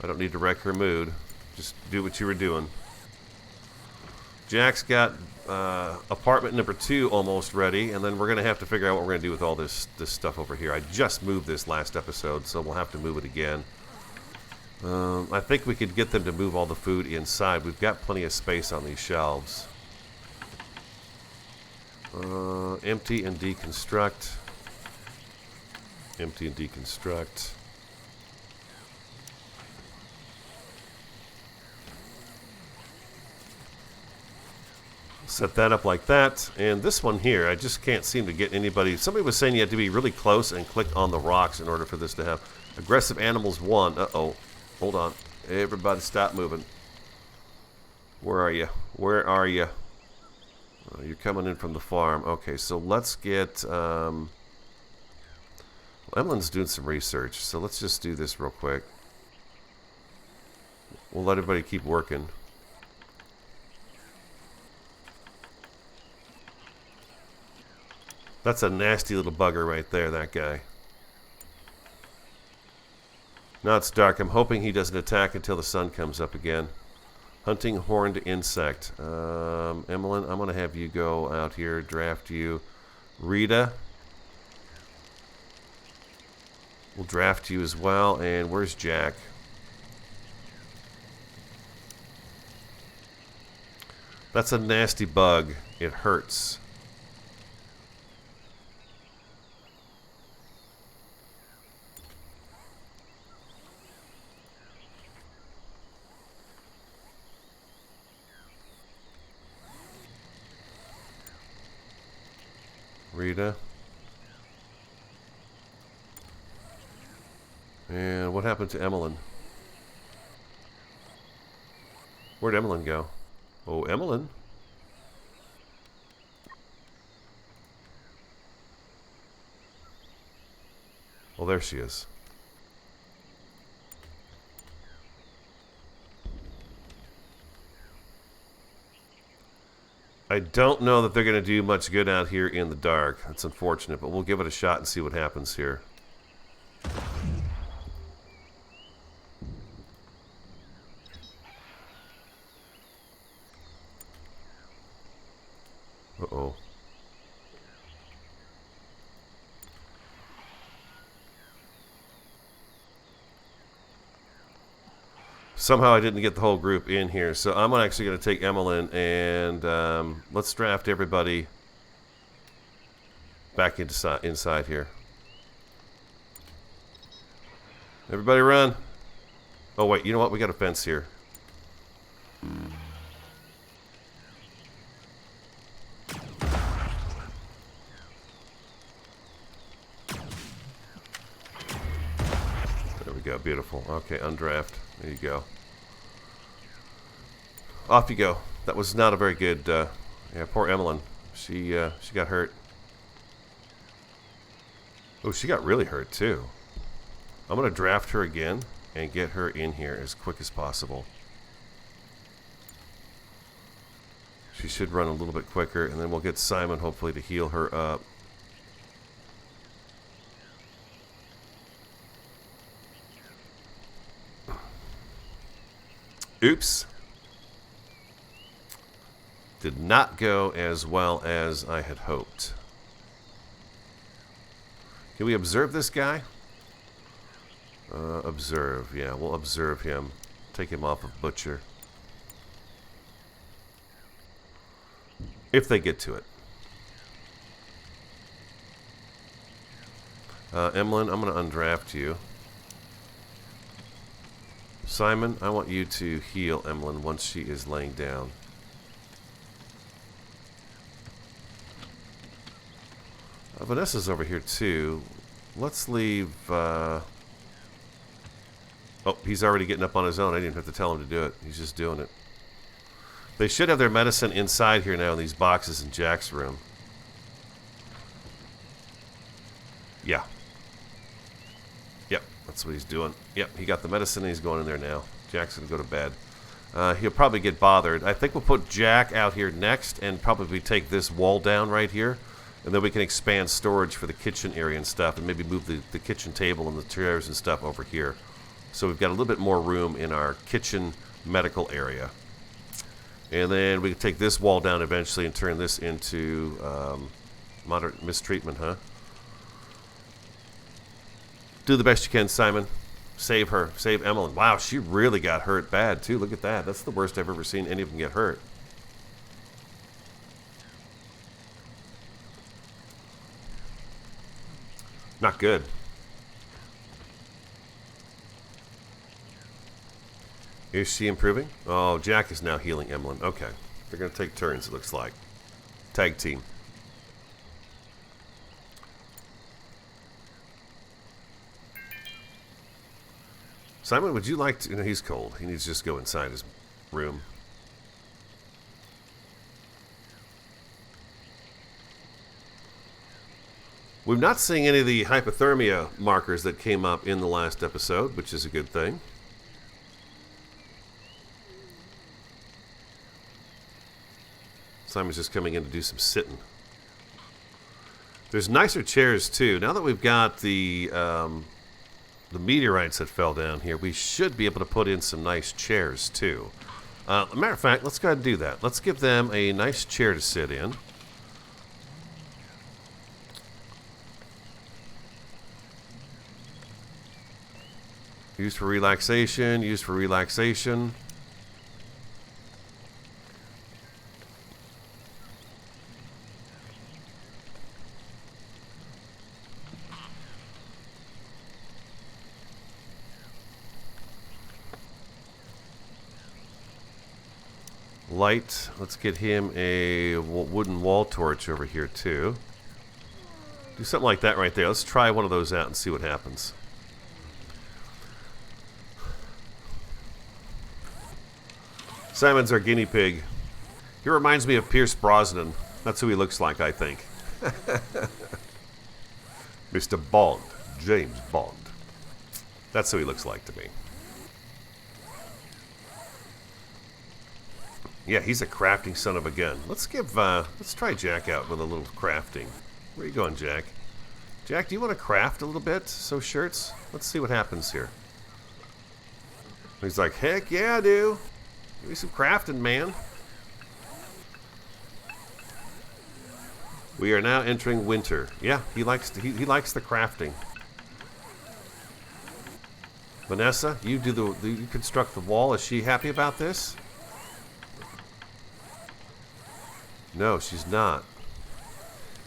I don't need to wreck her mood. Just do what you were doing. Jack's got apartment number 2 almost ready, and then we're going to have to figure out what we're going to do with all this stuff over here. I just moved this last episode, so we'll have to move it again. I think we could get them to move all the food inside. We've got plenty of space on these shelves. Empty and deconstruct. Empty and deconstruct. Set that up like that. And this one here, I just can't seem to get anybody. Somebody was saying you had to be really close and click on the rocks in order for this to have. Aggressive animals 1. Uh-oh. Hold on. Everybody stop moving. Where are you? Where are you? Oh, you're coming in from the farm. Okay, so let's get... Well, Emily's doing some research, so let's just do this real quick. We'll let everybody keep working. That's a nasty little bugger right there, that guy. Now it's dark. I'm hoping he doesn't attack until the sun comes up again. Hunting horned insect. Emmeline, I'm going to have you go out here, draft you. Rita, we'll draft you as well. And where's Jack? That's a nasty bug. It hurts. Rita. And what happened to Emmeline? Where'd Emmeline go? Oh, Emmeline. Well, there she is. I don't know that they're going to do much good out here in the dark. That's unfortunate, but we'll give it a shot and see what happens here. Uh-oh. Somehow I didn't get the whole group in here, so I'm actually going to take Emmeline and let's draft everybody back inside here. Everybody run. Oh wait, you know what? We got a fence here. There we go. Beautiful. Okay, undraft. There you go. Off you go. That was not a very good. Yeah, poor Emmeline. She got hurt. Oh, she got really hurt too. I'm gonna draft her again and get her in here as quick as possible. She should run a little bit quicker, and then we'll get Simon hopefully to heal her up. Oops. Did not go as well as I had hoped. Can we observe this guy? Observe. Yeah, we'll observe him. Take him off of Butcher. If they get to it. Emlyn, I'm going to undraft you. Simon, I want you to heal Emlyn once she is laying down. Vanessa's over here too. Let's leave... Oh, he's already getting up on his own. I didn't have to tell him to do it. He's just doing it. They should have their medicine inside here now in these boxes in Jack's room. Yeah. Yep, that's what he's doing. Yep, he got the medicine and he's going in there now. Jack's going to go to bed. He'll probably get bothered. I think we'll put Jack out here next and probably take this wall down right here. And then we can expand storage for the kitchen area and stuff and maybe move the kitchen table and the chairs and stuff over here. So we've got a little bit more room in our kitchen medical area. And then we can take this wall down eventually and turn this into moderate mistreatment, huh? Do the best you can, Simon. Save her. Save Emlyn. Wow, she really got hurt bad, too. Look at that. That's the worst I've ever seen any of them get hurt. Not good. Is she improving? Oh, Jack is now healing Emlyn. Okay. They're going to take turns, it looks like. Tag team. Simon, would you like to... No, he's cold. He needs to just go inside his room. We're not seeing any of the hypothermia markers that came up in the last episode, which is a good thing. Simon's just coming in to do some sitting. There's nicer chairs, too. Now that we've got the meteorites that fell down here, we should be able to put in some nice chairs, too. Matter of fact, let's go ahead and do that. Let's give them a nice chair to sit in. Used for relaxation, used for relaxation. Light. Let's get him a wooden wall torch over here too. Do something like that right there. Let's try one of those out and see what happens. Simon's our guinea pig. He reminds me of Pierce Brosnan. That's who he looks like, I think. Mr. Bond. James Bond. That's who he looks like to me. Yeah, he's a crafting son of a gun. Let's try Jack out with a little crafting. Where are you going, Jack? Jack, do you want to craft a little bit? Sew shirts? Let's see what happens here. He's like, heck yeah, I do. Give me some crafting, man. We are now entering winter. Yeah, he likes the crafting. Vanessa, you you construct the wall. Is she happy about this? No, she's not.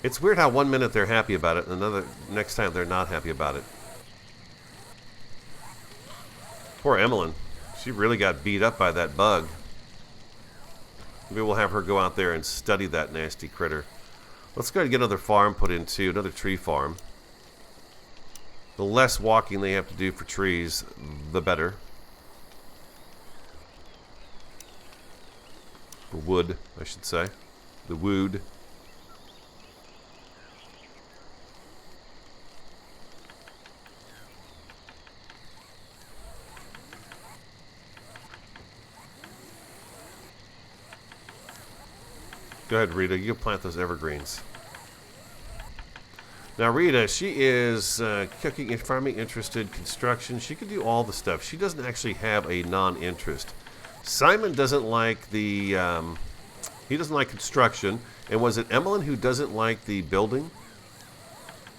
It's weird how 1 minute they're happy about it and next time they're not happy about it. Poor Emlyn. She really got beat up by that bug. Maybe we'll have her go out there and study that nasty critter. Let's go ahead and get another farm put in too, another tree farm. The less walking they have to do for trees, the better. For wood, I should say. The wood. Go ahead, Rita. You plant those evergreens. Now, Rita, she is cooking and farming interested, construction. She can do all the stuff. She doesn't actually have a non-interest. Simon doesn't like the He doesn't like construction. And was it Emmeline who doesn't like the building?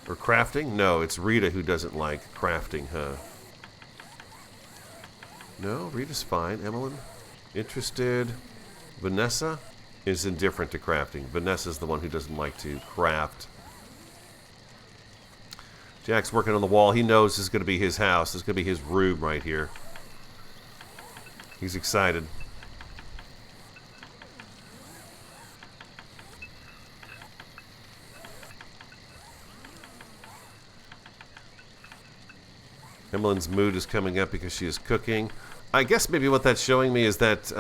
Or crafting? No, it's Rita who doesn't like crafting, huh? No, Rita's fine. Emmeline? Interested. Vanessa is indifferent to crafting. Vanessa's the one who doesn't like to craft. Jack's working on the wall. He knows this is going to be his house. This is going to be his room right here. He's excited. Emmeline's mood is coming up because she is cooking. I guess maybe what that's showing me is that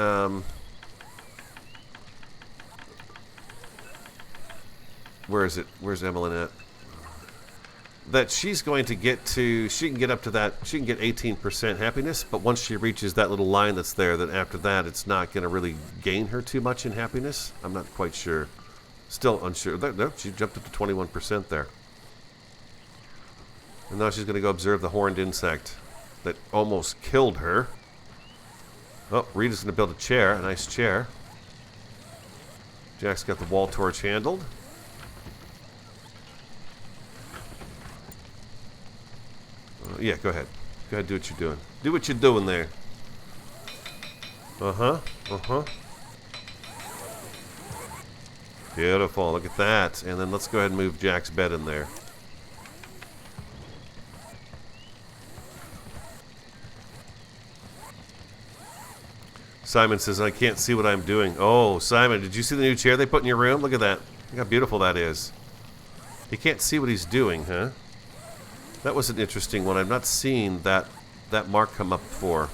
where is it? Where's Emmeline at? That she's going to get to, she can get up to that, she can get 18% happiness, but once she reaches that little line that's there, then after that it's not going to really gain her too much in happiness. I'm not quite sure. Still unsure. No, she jumped up to 21% there. And now she's going to go observe the horned insect that almost killed her. Oh, Rita's going to build a chair, a nice chair. Jack's got the wall torch handled. Yeah, go ahead. Go ahead, do what you're doing. Do what you're doing there. Uh-huh. Uh-huh. Beautiful. Look at that. And then let's go ahead and move Jack's bed in there. Simon says, I can't see what I'm doing. Oh, Simon, did you see the new chair they put in your room? Look at that. Look how beautiful that is. He can't see what he's doing, huh? That was an interesting one. I've not seen that mark come up before.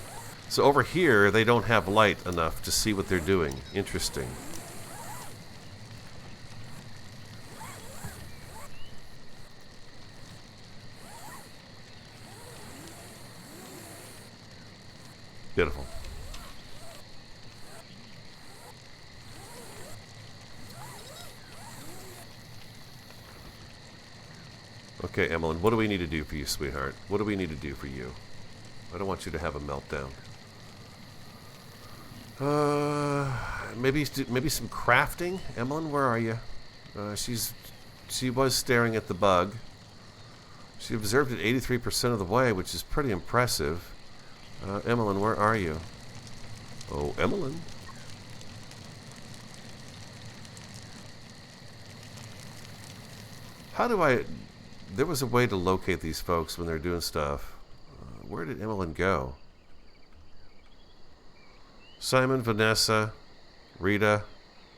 So over here, they don't have light enough to see what they're doing. Interesting. Beautiful. Okay, Emmeline, what do we need to do for you, sweetheart? What do we need to do for you? I don't want you to have a meltdown. Maybe some crafting? Emmeline, where are you? She was staring at the bug. She observed it 83% of the way, which is pretty impressive. Emmeline, where are you? Oh, Emmeline. How do I... There was a way to locate these folks when they're doing stuff. Where did Emmeline go? Simon, Vanessa, Rita.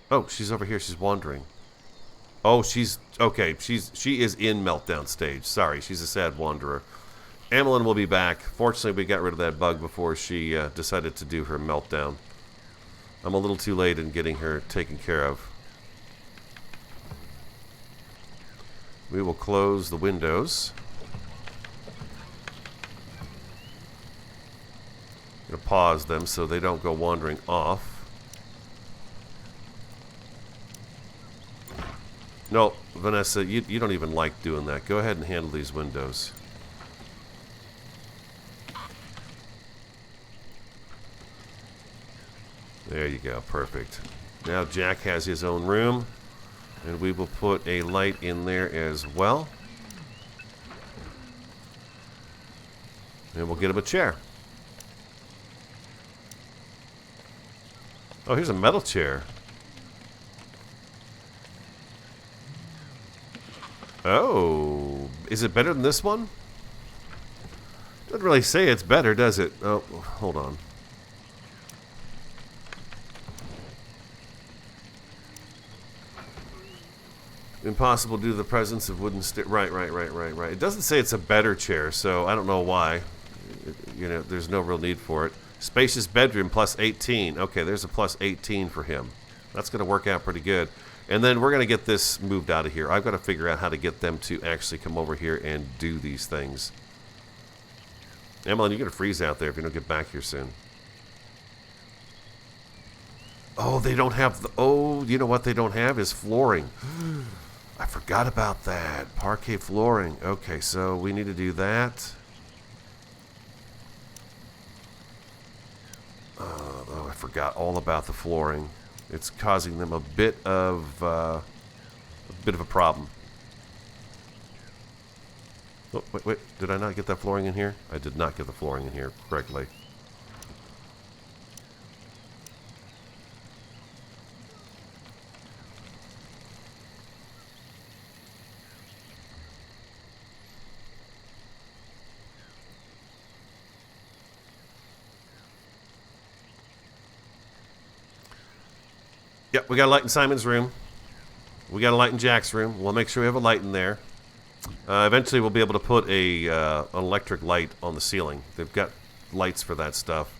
Oh, she's over here. She's wandering. Oh, she's... Okay, she is in meltdown stage. Sorry, she's a sad wanderer. Emmeline will be back. Fortunately, we got rid of that bug before she decided to do her meltdown. I'm a little too late in getting her taken care of. We will close the windows. I'm going to pause them so they don't go wandering off. No, Vanessa, you don't even like doing that. Go ahead and handle these windows. There you go, perfect. Now Jack has his own room. And we will put a light in there as well. And we'll get him a chair. Oh, here's a metal chair. Oh, is it better than this one? Doesn't really say it's better, does it? Oh, hold on. Impossible due to the presence of wooden stick. Right. It doesn't say it's a better chair, so I don't know why. You know, there's no real need for it. Spacious bedroom plus 18. Okay, there's a plus 18 for him. That's going to work out pretty good. And then we're going to get this moved out of here. I've got to figure out how to get them to actually come over here and do these things. Emmeline, you're going to freeze out there if you don't get back here soon. Oh, they don't have the... Oh, you know what they don't have is flooring. I forgot about that. Parquet flooring. Okay, so we need to do that. Oh, I forgot all about the flooring. It's causing them a bit of a problem. Oh, wait. Did I not get that flooring in here? I did not get the flooring in here correctly. Yep, we got a light in Simon's room. We got a light in Jack's room. We'll make sure we have a light in there. Eventually, we'll be able to put an electric light on the ceiling. They've got lights for that stuff.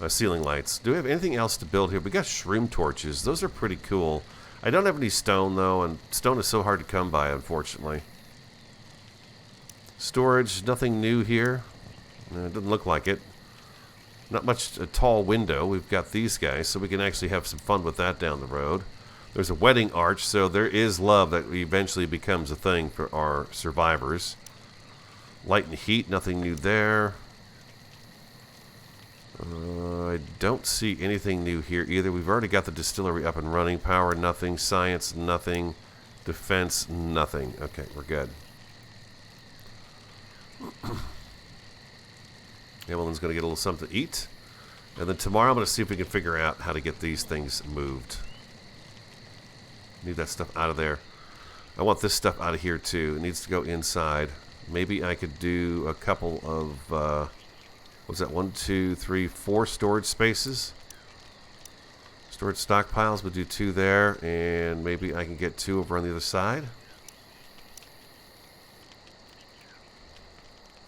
Ceiling lights. Do we have anything else to build here? We got shroom torches. Those are pretty cool. I don't have any stone, though, and stone is so hard to come by, unfortunately. Storage, nothing new here. It doesn't look like it. Not much a tall window. We've got these guys, so we can actually have some fun with that down the road. There's a wedding arch, so there is love that eventually becomes a thing for our survivors. Light and heat, nothing new there. I don't see anything new here either. We've already got the distillery up and running. Power, nothing. Science, nothing. Defense, nothing. Okay, we're good. Evelyn's going to get a little something to eat. And then tomorrow I'm going to see if we can figure out how to get these things moved. Need that stuff out of there. I want this stuff out of here too. It needs to go inside. Maybe I could do a couple of, what's that, 1, 2, 3, 4 storage spaces. Storage stockpiles, we'll do 2 there. And maybe I can get 2 over on the other side.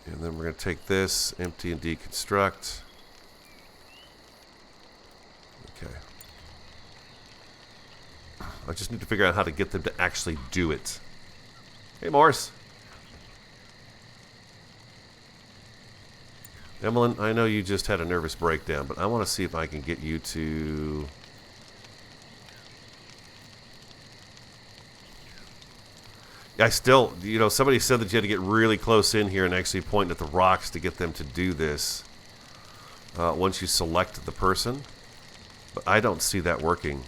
And then we're going to take this, empty and deconstruct. Okay. I just need to figure out how to get them to actually do it. Hey, Morris. Emmeline, I know you just had a nervous breakdown, but I want to see if I can get you to... I still, you know, somebody said that you had to get really close in here and actually point at the rocks to get them to do this once you select the person. But I don't see that working.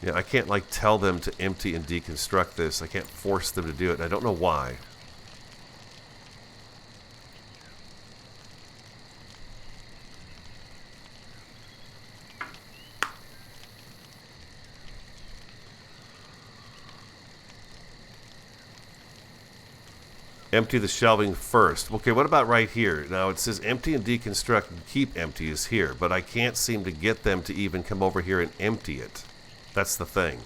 Yeah, I can't, like, tell them to empty and deconstruct this. I can't force them to do it. I don't know why. Empty the shelving first. Okay, what about right here? Now it says empty and deconstruct and keep empty is here, but I can't seem to get them to even come over here and empty it. That's the thing.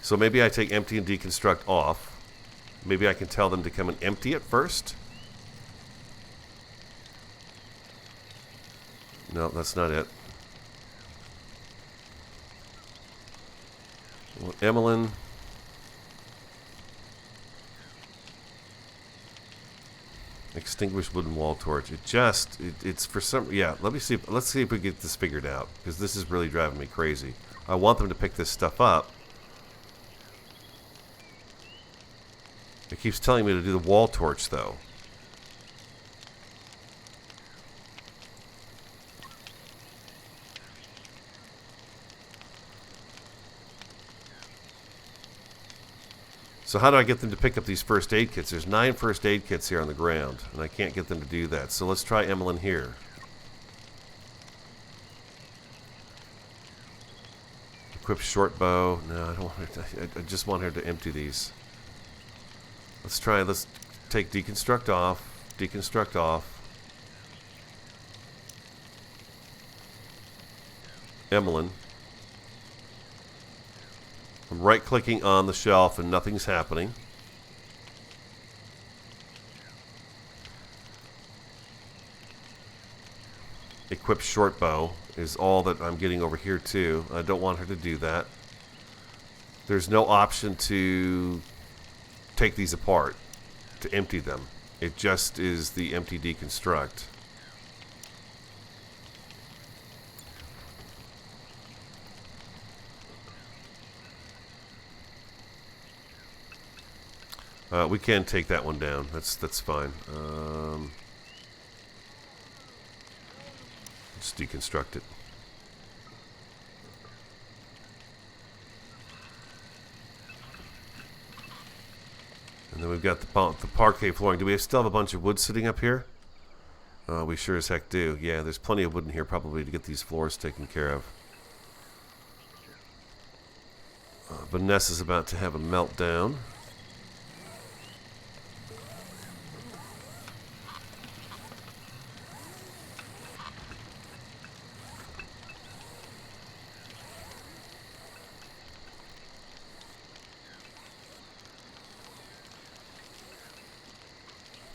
So maybe I take empty and deconstruct off. Maybe I can tell them to come and empty it first. No, that's not it. Well, Emmeline... Extinguished wooden wall torch. It's for some, yeah, let's see if we get this figured out, because this is really driving me crazy. I want them to pick this stuff up. It keeps telling me to do the wall torch, though. So how do I get them to pick up these first aid kits? There's 9 first aid kits here on the ground, and I can't get them to do that. So let's try Emmeline here. Equip short bow. No, I don't want her to, I just want her to empty these. Let's take deconstruct off. Deconstruct off. Emmeline. I'm right-clicking on the shelf and nothing's happening. Equip short bow is all that I'm getting over here too. I don't want her to do that. There's no option to take these apart, to empty them. It just is the empty deconstruct. We can take that one down. That's fine. Just deconstruct it. And then we've got the parquet flooring. Do we still have a bunch of wood sitting up here? We sure as heck do. Yeah, there's plenty of wood in here probably to get these floors taken care of. Vanessa's about to have a meltdown.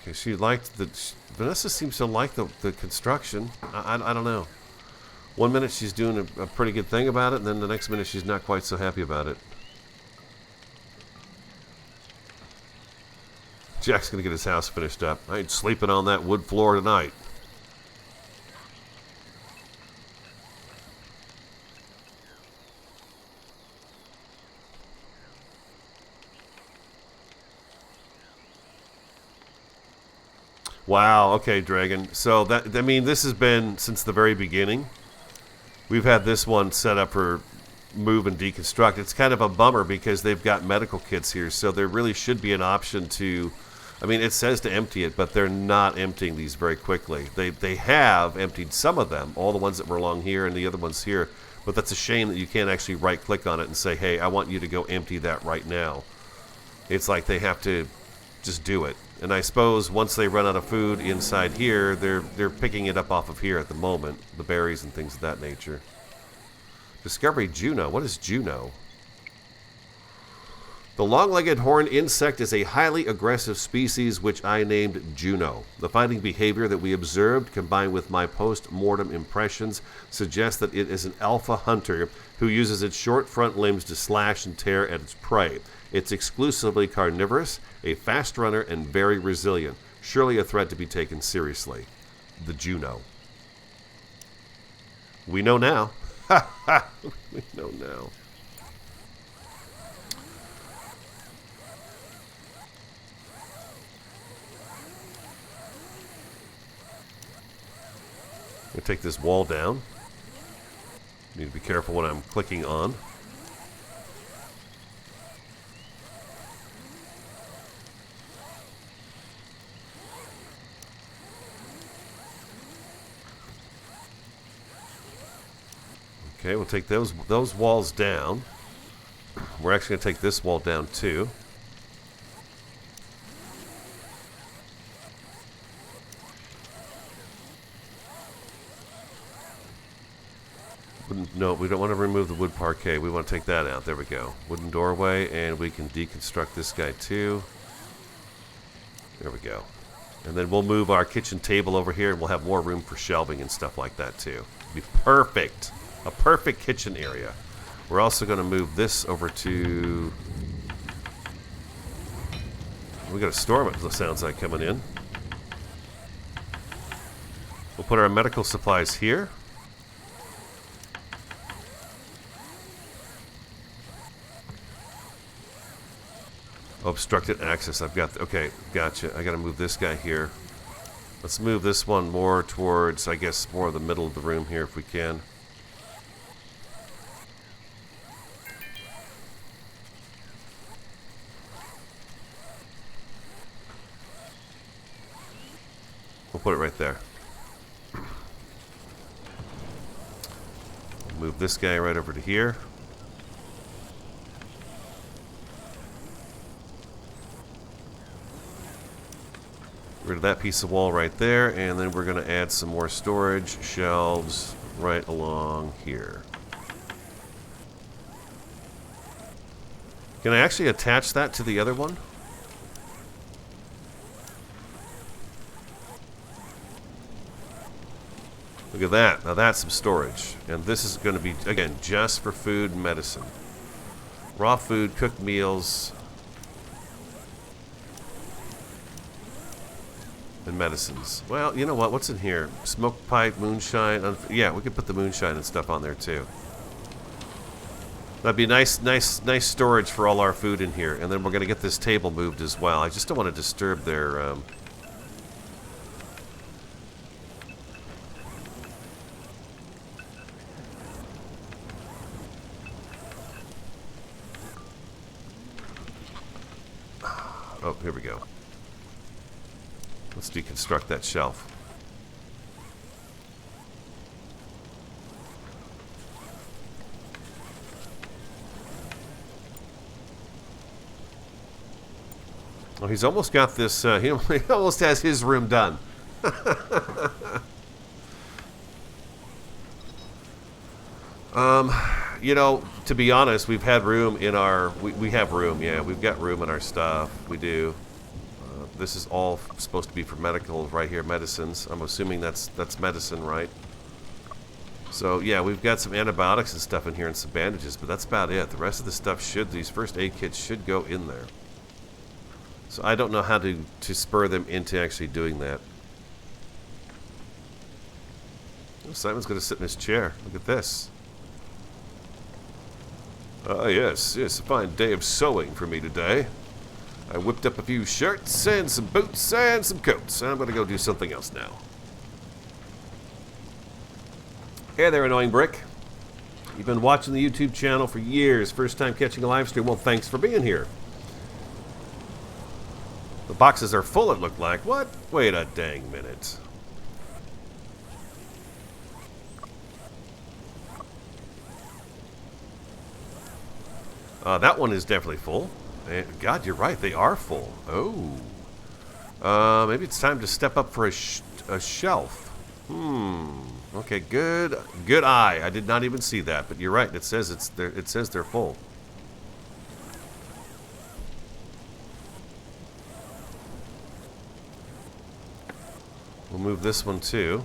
Okay, she liked the... Vanessa seems to like the construction. I don't know. One minute she's doing a pretty good thing about it, and then the next minute she's not quite so happy about it. Jack's gonna get his house finished up. I ain't sleeping on that wood floor tonight. Wow, okay, Dragon. So that, I mean, this has been since the very beginning. We've had this one set up for move and deconstruct. It's kind of a bummer because they've got medical kits here, so there really should be an option to, I mean, it says to empty it, but they're not emptying these very quickly. They have emptied some of them, all the ones that were along here and the other ones here, but that's a shame that you can't actually right-click on it and say, hey, I want you to go empty that right now. It's like they have to just do it. And I suppose once they run out of food inside here, they're picking it up off of here at the moment, the berries and things of that nature. Discovery Juno. What is Juno? The long-legged horned insect is a highly aggressive species which I named Juno. The fighting behavior that we observed, combined with my post-mortem impressions, suggests that it is an alpha hunter who uses its short front limbs to slash and tear at its prey. It's exclusively carnivorous, a fast runner, and very resilient. Surely a threat to be taken seriously. The Juno. We know now. Ha ha! We know now. I'm going to take this wall down. Need to be careful what I'm clicking on. Okay, we'll take those walls down. We're actually going to take this wall down too. No, we don't want to remove the wood parquet. We want to take that out. There we go. Wooden doorway, and we can deconstruct this guy too. There we go. And then we'll move our kitchen table over here, and we'll have more room for shelving and stuff like that too. It'll be perfect. A perfect kitchen area. We're also going to move this over to... We got a storm, it sounds like, coming in. We'll put our medical supplies here. Obstructed access. I've got... Okay, gotcha. I got to move this guy here. Let's move this one more towards, I guess, more of the middle of the room here if we can. We'll put it right there. Move this guy right over to here. Rid of that piece of wall right there, and then we're going to add some more storage shelves right along here. Can I actually attach that to the other one? Look at that. Now that's some storage. And this is going to be, again, just for food and medicine. Raw food, cooked meals, and medicines. Well, you know what? What's in here? Smoke pipe, moonshine. Yeah, we could put the moonshine and stuff on there too. That'd be nice storage for all our food in here. And then we're going to get this table moved as well. I just don't want to disturb their... Oh, here we go. Let's deconstruct that shelf. Oh, he's almost got this, he almost has his room done. You know, to be honest, we've had room in our, we have room, yeah, we've got room in our stuff, we do. This is all supposed to be for medical right here, medicines. I'm assuming that's medicine, right? So, yeah, we've got some antibiotics and stuff in here and some bandages, but that's about it. The rest of the stuff these first aid kits should go in there. So I don't know how to spur them into actually doing that. Oh, Simon's going to sit in his chair. Look at this. Yes, a fine day of sewing for me today. I whipped up a few shirts and some boots and some coats. I'm going to go do something else now. Hey there, Annoying Brick. You've been watching the YouTube channel for years. First time catching a live stream. Well, thanks for being here. The boxes are full, it looked like. What? Wait a dang minute. That one is definitely full. And God, you're right. They are full. Oh. Maybe it's time to step up for a shelf. Okay, good eye. I did not even see that, but you're right. It says it says they're full. We'll move this one too.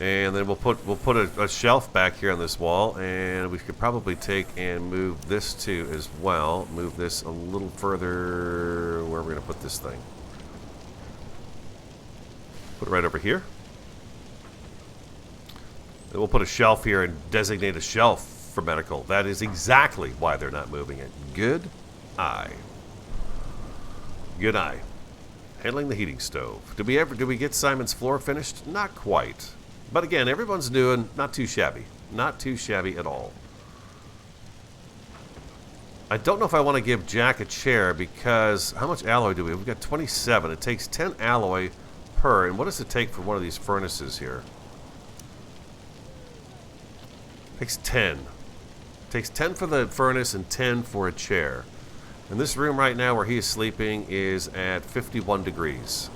And then we'll put a shelf back here on this wall, and we could probably take and move this too as well. Move this a little further. Where are we going to put this thing? Put it right over here. Then we'll put a shelf here and designate a shelf for medical. That is exactly why they're not moving it. Good eye. Good eye. Handling the heating stove. Did we get Simon's floor finished? Not quite. But again, everyone's doing not too shabby. Not too shabby at all. I don't know if I want to give Jack a chair because how much alloy do we have? We've got 27. It takes 10 alloy per. And what does it take for one of these furnaces here? It takes 10. It takes 10 for the furnace and 10 for a chair. And this room right now where he is sleeping is at 51 degrees.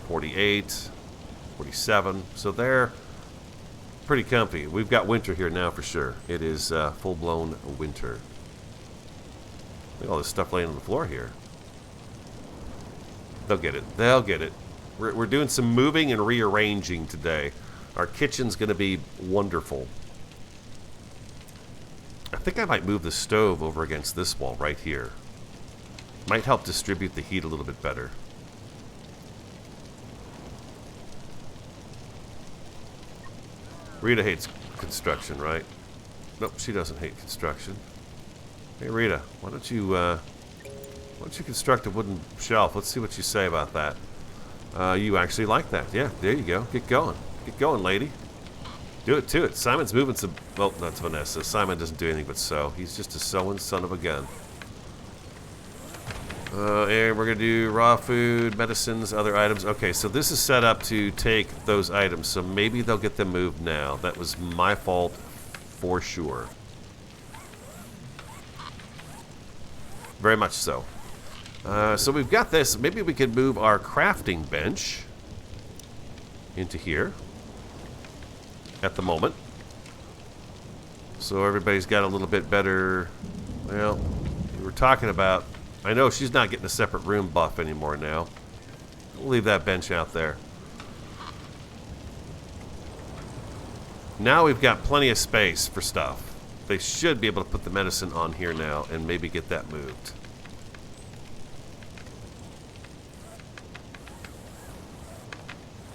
48. 47, so they're pretty comfy. We've got winter here now for sure. It is full-blown winter. Look at all this stuff laying on the floor here. They'll get it. They'll get it. We're doing some moving and rearranging today. Our kitchen's going to be wonderful. I think I might move the stove over against this wall right here. Might help distribute the heat a little bit better. Rita hates construction, right? Nope, she doesn't hate construction. Hey, Rita, why don't you construct a wooden shelf? Let's see what you say about that. You actually like that. Yeah, there you go. Get going. Get going, lady. Do it to it. Simon's moving some... Well, that's Vanessa. Simon doesn't do anything but sew. He's just a sewing son of a gun. And we're going to do raw food, medicines, other items. Okay, so this is set up to take those items. So maybe they'll get them moved now. That was my fault for sure. Very much so. So we've got this. Maybe we could move our crafting bench into here at the moment. So everybody's got a little bit better... Well, we were talking about... I know she's not getting a separate room buff anymore now. We'll leave that bench out there. Now we've got plenty of space for stuff. They should be able to put the medicine on here now and maybe get that moved.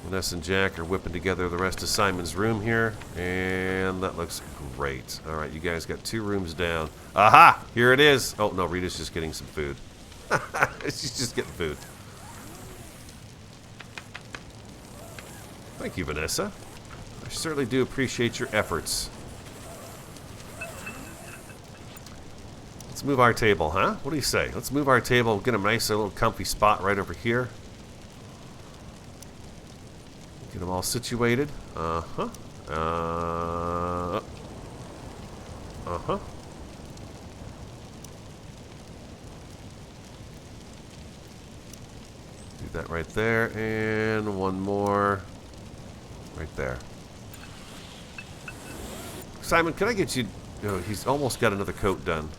Vanessa and Jack are whipping together the rest of Simon's room here, and that looks great. All right, you guys got 2 rooms down. Aha! Here it is. Oh, no, Rita's just getting some food. She's just getting food. Thank you, Vanessa. I certainly do appreciate your efforts. Let's move our table, huh? What do you say? Let's move our table, get a nice little comfy spot right over here. Get them all situated. Uh-huh. Uh-huh. Do that right there, and one more right there. Simon, can I get you... Oh, he's almost got another coat done.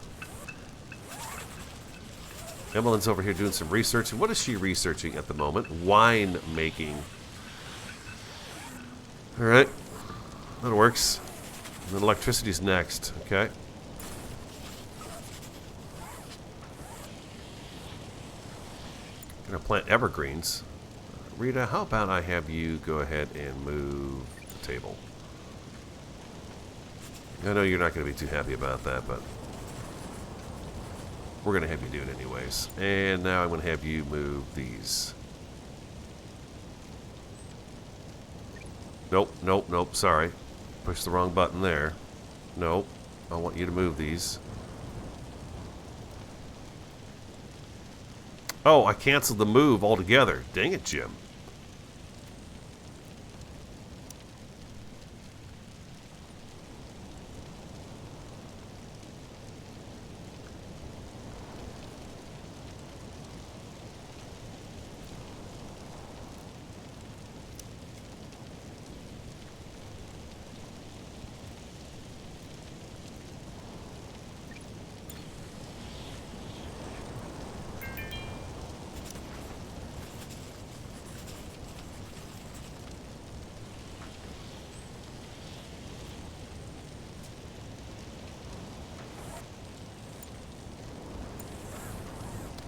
Emmeline's over here doing some research. And what is she researching at the moment? Wine making. Alright. That works. And then electricity's next. Okay. Gonna plant evergreens. Rita, how about I have you go ahead and move the table? I know you're not going to be too happy about that, but we're going to have you do it anyways. And now I'm going to have you move these. Nope, nope, nope, sorry. Pushed the wrong button there. Nope, I want you to move these. Oh, I canceled the move altogether. Dang it, Jim.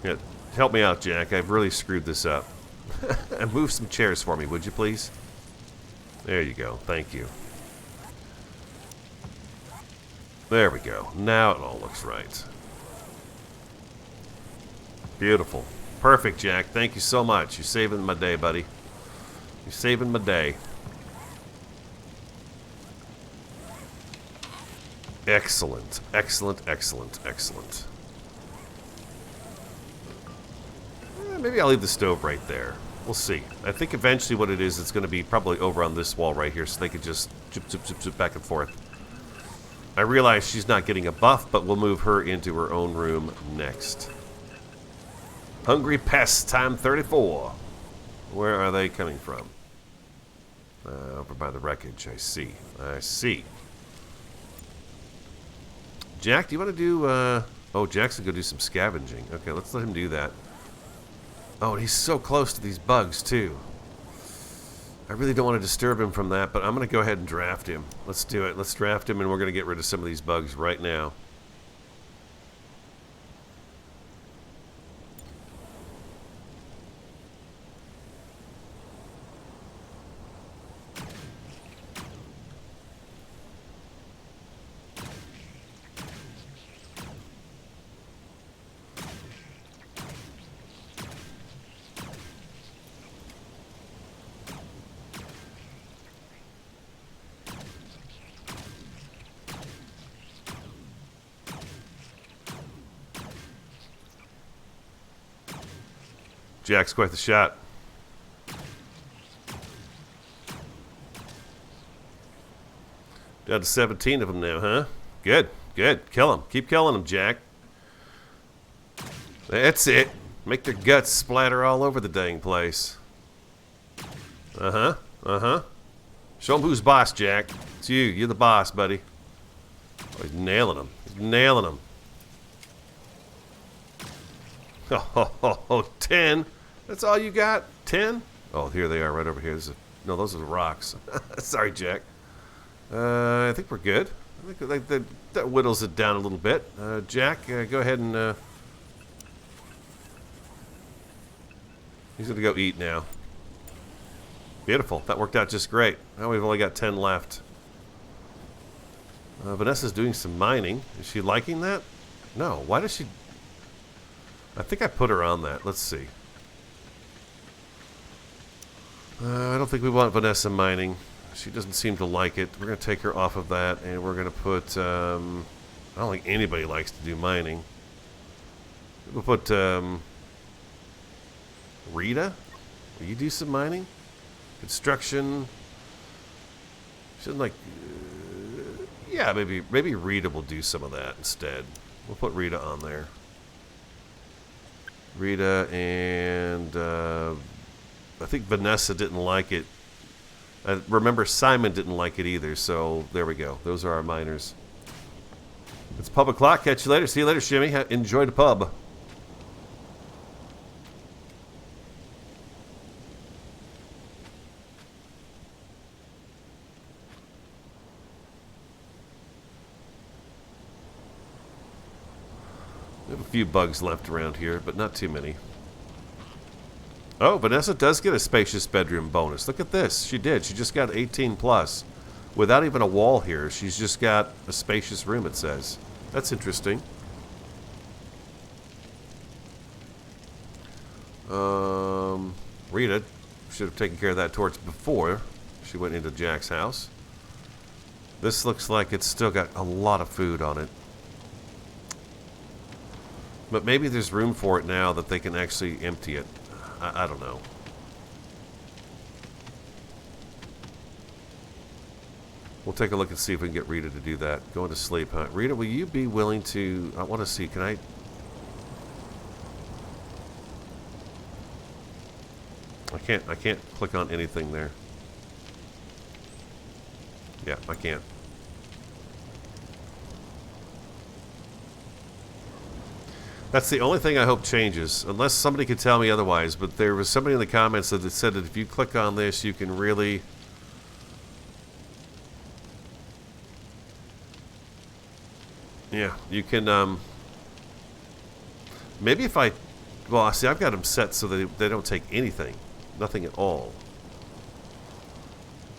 Yeah, help me out, Jack. I've really screwed this up. And move some chairs for me, would you please? There you go. Thank you. There we go. Now it all looks right. Beautiful. Perfect, Jack. Thank you so much. You're saving my day, buddy. You're saving my day. Excellent. Excellent, excellent, excellent. Maybe I'll leave the stove right there. We'll see. I think eventually what it is, it's going to be probably over on this wall right here, so they could just zip, zip, zip, zip back and forth. I realize she's not getting a buff, but we'll move her into her own room next. Hungry Pests, time 34. Where are they coming from? Over by the wreckage. I see. I see. Jack, do you want to do... Oh, Jack's going to go do some scavenging. Okay, let's let him do that. Oh, and he's so close to these bugs, too. I really don't want to disturb him from that, but I'm going to go ahead and draft him. Let's do it. Let's draft him, and we're going to get rid of some of these bugs right now. Jack's quite the shot. Down to 17 of them now, huh? Good, good. Kill them. Keep killing them, Jack. That's it. Make their guts splatter all over the dang place. Uh-huh, uh-huh. Show them who's boss, Jack. It's you. You're the boss, buddy. Oh, he's nailing them. He's nailing them. Oh, 10. That's all you got? 10? Oh, here they are right over here. No, those are the rocks. Sorry, Jack. I think we're good. I think that whittles it down a little bit. Jack, go ahead and... He's going to go eat now. Beautiful. That worked out just great. Now we've only got 10 left. Vanessa's doing some mining. Is she liking that? No. Why does she... I think I put her on that. Let's see. I don't think we want Vanessa mining. She doesn't seem to like it. We're going to take her off of that, and we're going to put... I don't think anybody likes to do mining. We'll put... Rita? Will you do some mining? Construction... Shouldn't like... yeah, maybe Rita will do some of that instead. We'll put Rita on there. Rita and... I think Vanessa didn't like it. I remember Simon didn't like it either, so there we go. Those are our miners. It's pub o'clock. Catch you later. See you later, Shimmy. Enjoy the pub. We have a few bugs left around here, but not too many. Oh, Vanessa does get a spacious bedroom bonus. Look at this. She did. She just got 18 plus. Without even a wall here. She's just got a spacious room, it says. That's interesting. Rita should have taken care of that torch before she went into Jack's house. This looks like it's still got a lot of food on it. But maybe there's room for it now that they can actually empty it. I don't know. We'll take a look and see if we can get Rita to do that. Going to sleep, huh? Rita, will you be willing to... I want to see. Can I... I can't click on anything there. Yeah, I can't. That's the only thing I hope changes, unless somebody could tell me otherwise. But there was somebody in the comments that said that if you click on this, you can really... Yeah, you can, maybe if I... Well, see, I've got them set so that they don't take anything. Nothing at all.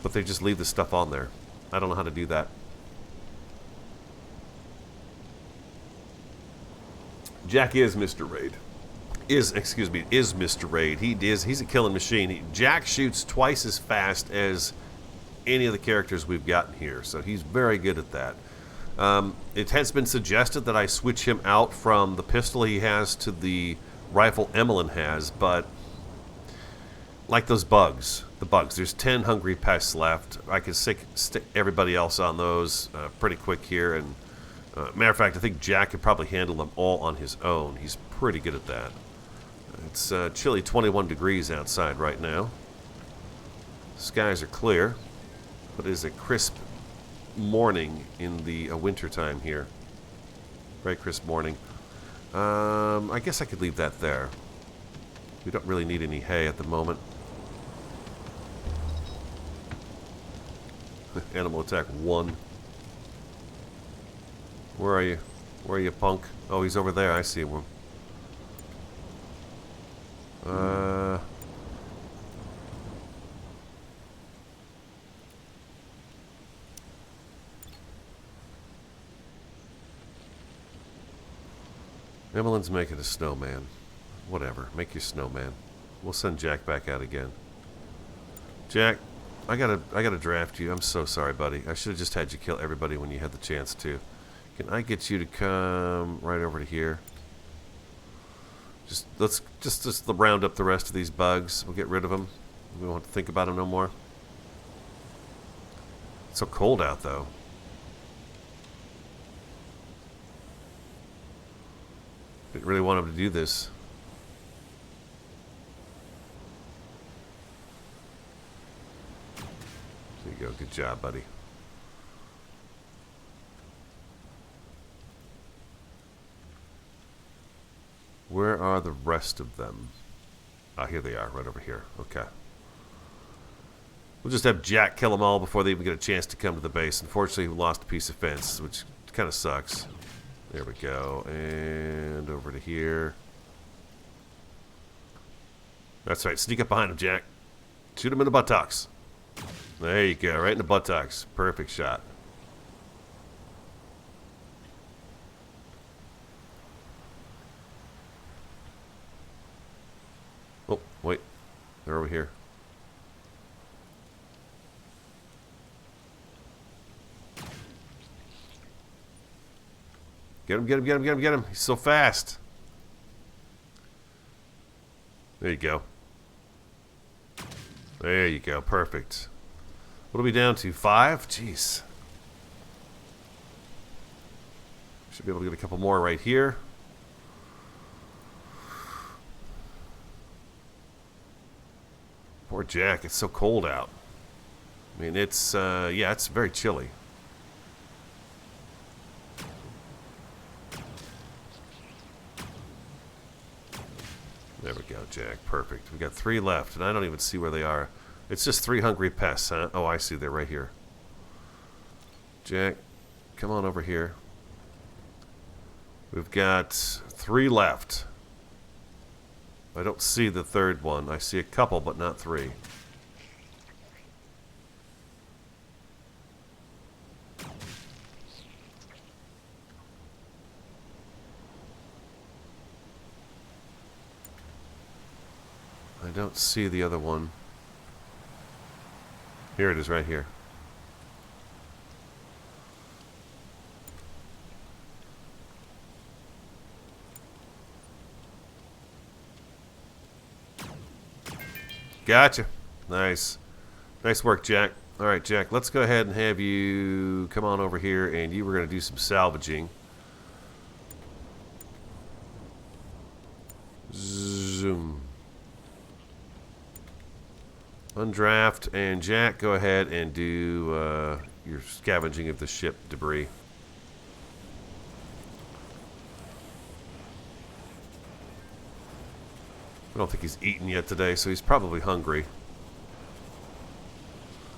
But they just leave the stuff on there. I don't know how to do that. Jack is Mr. Raid. Excuse me, is Mr. Raid. He's a killing machine. Jack shoots twice as fast as any of the characters we've gotten here, so he's very good at that. It has been suggested that I switch him out from the pistol he has to the rifle Emmeline has, but like those bugs, there's 10 hungry pests left. I can stick everybody else on those pretty quick here, and matter of fact, I think Jack could probably handle them all on his own. He's pretty good at that. It's chilly 21 degrees outside right now. Skies are clear, but it is a crisp morning in the winter time here. Very crisp morning. I guess I could leave that there. We don't really need any hay at the moment. Animal attack 1. Where are you? Where are you, punk? Oh, he's over there. I see him. Emmeline's making a snowman. Whatever. Make your snowman. We'll send Jack back out again. Jack, I gotta draft you. I'm so sorry, buddy. I should have just had you kill everybody when you had the chance to. Can I get you to come right over to here? Let's just round up the rest of these bugs. We'll get rid of them. We won't have to think about them no more. It's so cold out, though. Didn't really want him to do this. There you go. Good job, buddy. Where are the rest of them? Ah, here they are, right over here. Okay. We'll just have Jack kill them all before they even get a chance to come to the base. Unfortunately, we lost a piece of fence, which kind of sucks. There we go. And over to here. That's right. Sneak up behind him, Jack. Shoot him in the buttocks. There you go, right in the buttocks. Perfect shot. Oh, wait. They're over here. Get him, get him, get him, get him, get him. He's so fast. There you go. There you go. Perfect. What are we down to? 5? Jeez. Should be able to get a couple more right here. Poor Jack. It's so cold out. I mean, it's, yeah, it's very chilly. There we go, Jack. Perfect. We got 3 left, and I don't even see where they are. It's just 3 hungry pests, huh? Oh, I see. They're right here. Jack, come on over here. We've got 3 left. I don't see the 3rd one. I see a couple, but not 3. I don't see the other one. Here it is, right here. Gotcha. Nice. Nice work, Jack. All right, Jack, let's go ahead and have you come on over here, and you were going to do some salvaging. Zoom. Undraft, and Jack, go ahead and do your scavenging of the ship debris. I don't think he's eaten yet today, so he's probably hungry.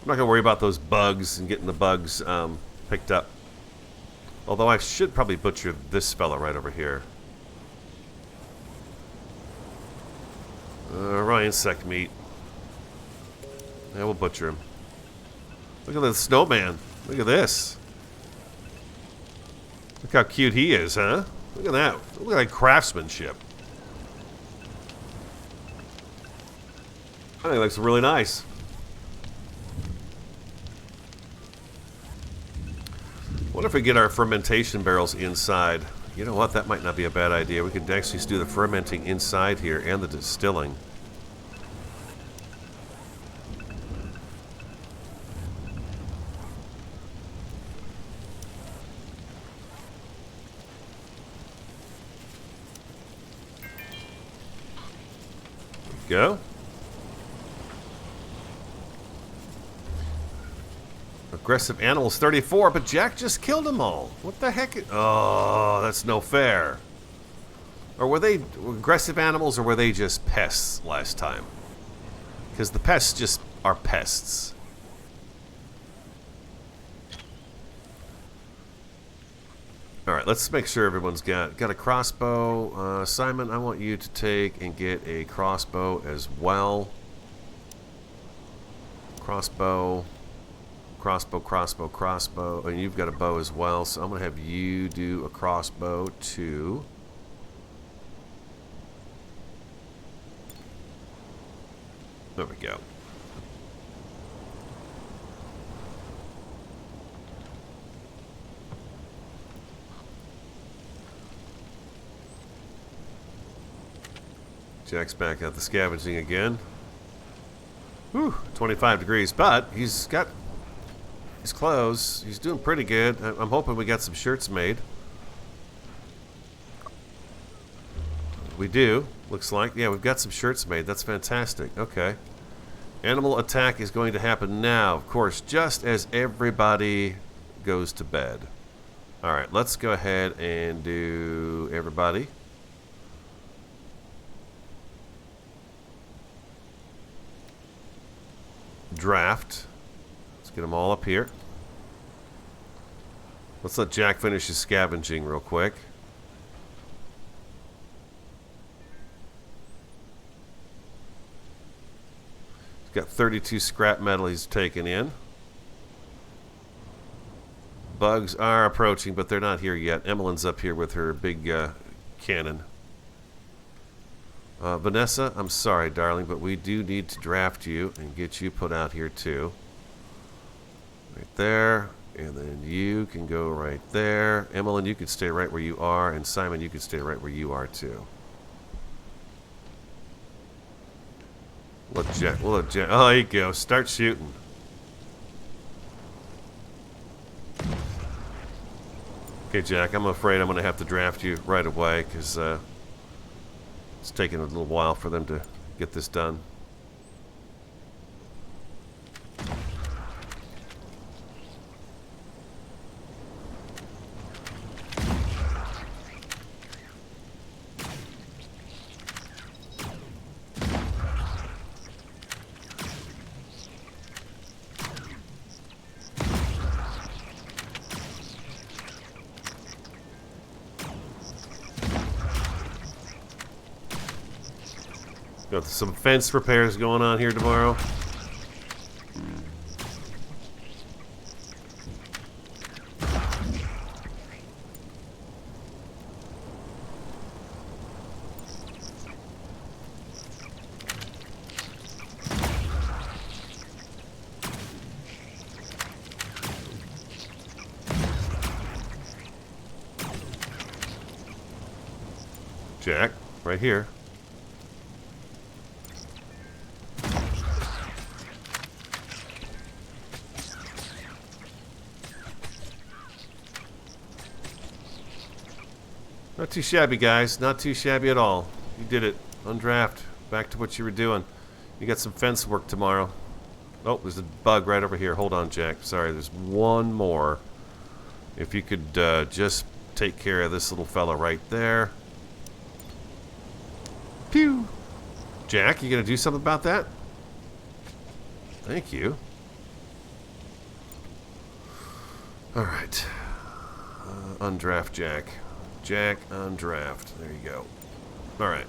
I'm not going to worry about those bugs and getting the bugs picked up. Although I should probably butcher this fella right over here. Raw insect meat. Yeah, we'll butcher him. Look at the snowman. Look at this. Look how cute he is, huh? Look at that. Look at that craftsmanship. I think it looks really nice. What if we get our fermentation barrels inside? You know what? That might not be a bad idea. We could actually do the fermenting inside here and the distilling. Go. Aggressive animals 34, but Jack just killed them all. What the heck? Oh, that's no fair. Or were they aggressive animals, or were they just pests last time? Because the pests just are pests. Alright, let's make sure everyone's got a crossbow. Simon, I want you to take and get a crossbow as well. Crossbow. Crossbow, crossbow, crossbow. And you've got a bow as well, so I'm going to have you do a crossbow too. There we go. Jack's back at the scavenging again. Whew, 25 degrees, but he's got his clothes. He's doing pretty good. I'm hoping we got some shirts made. We do, looks like. Yeah, we've got some shirts made. That's fantastic. Okay. Animal attack is going to happen now, of course, just as everybody goes to bed. Alright, let's go ahead and do everybody. Draft. Let's get them all up here. Let's let Jack finish his scavenging real quick. Got 32 scrap metal he's taken in. Bugs are approaching, but they're not here yet. Emmeline's up here with her big cannon. Vanessa, I'm sorry, darling, but we do need to draft you and get you put out here too. Right there. And then you can go right there. Emmeline, you can stay right where you are. And Simon, you can stay right where you are too. We'll let Jack. Oh, there you go. Start shooting. Okay, Jack, I'm afraid I'm going to have to draft you right away because it's taking a little while for them to get this done. Got some fence repairs going on here tomorrow. Jack, right here. Not too shabby, guys. Not too shabby at all. You did it. Undraft. Back to what you were doing. You got some fence work tomorrow. Oh, there's a bug right over here. Hold on, Jack. Sorry, there's one more. If you could just take care of this little fella right there. Pew! Jack, you gonna do something about that? Thank you. Alright. Undraft Jack. Jack on draft. There you go. Alright.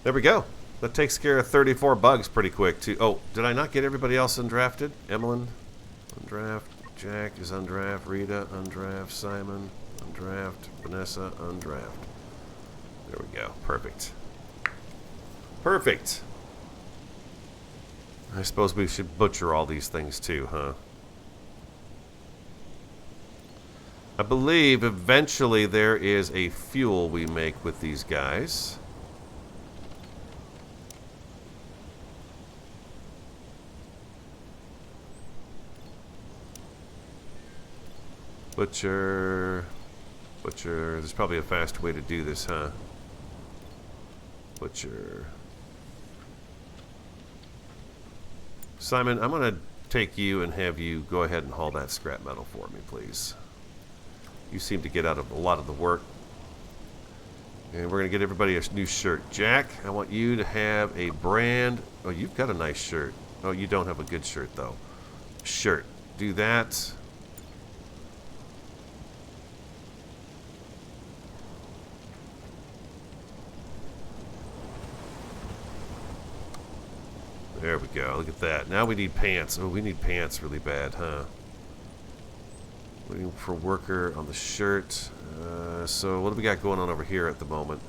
There we go. That takes care of 34 bugs pretty quick, too. Oh, did I not get everybody else undrafted? Emmeline, undraft. Jack is undraft. Rita, undraft. Simon, undraft. Vanessa, undraft. There we go. Perfect. Perfect. I suppose we should butcher all these things, too, huh? I believe eventually there is a fuel we make with these guys. Butcher. Butcher. There's probably a fast way to do this, huh? Butcher. Simon, I'm going to take you and have you go ahead and haul that scrap metal for me, please. You seem to get out of a lot of the work. And we're going to get everybody a new shirt. Jack, I want you to have a brand... Oh, you've got a nice shirt. Oh, you don't have a good shirt, though. Shirt. Do that. There we go. Look at that. Now we need pants. Oh, we need pants really bad, huh? Waiting for worker on the shirt. So what do we got going on over here at the moment?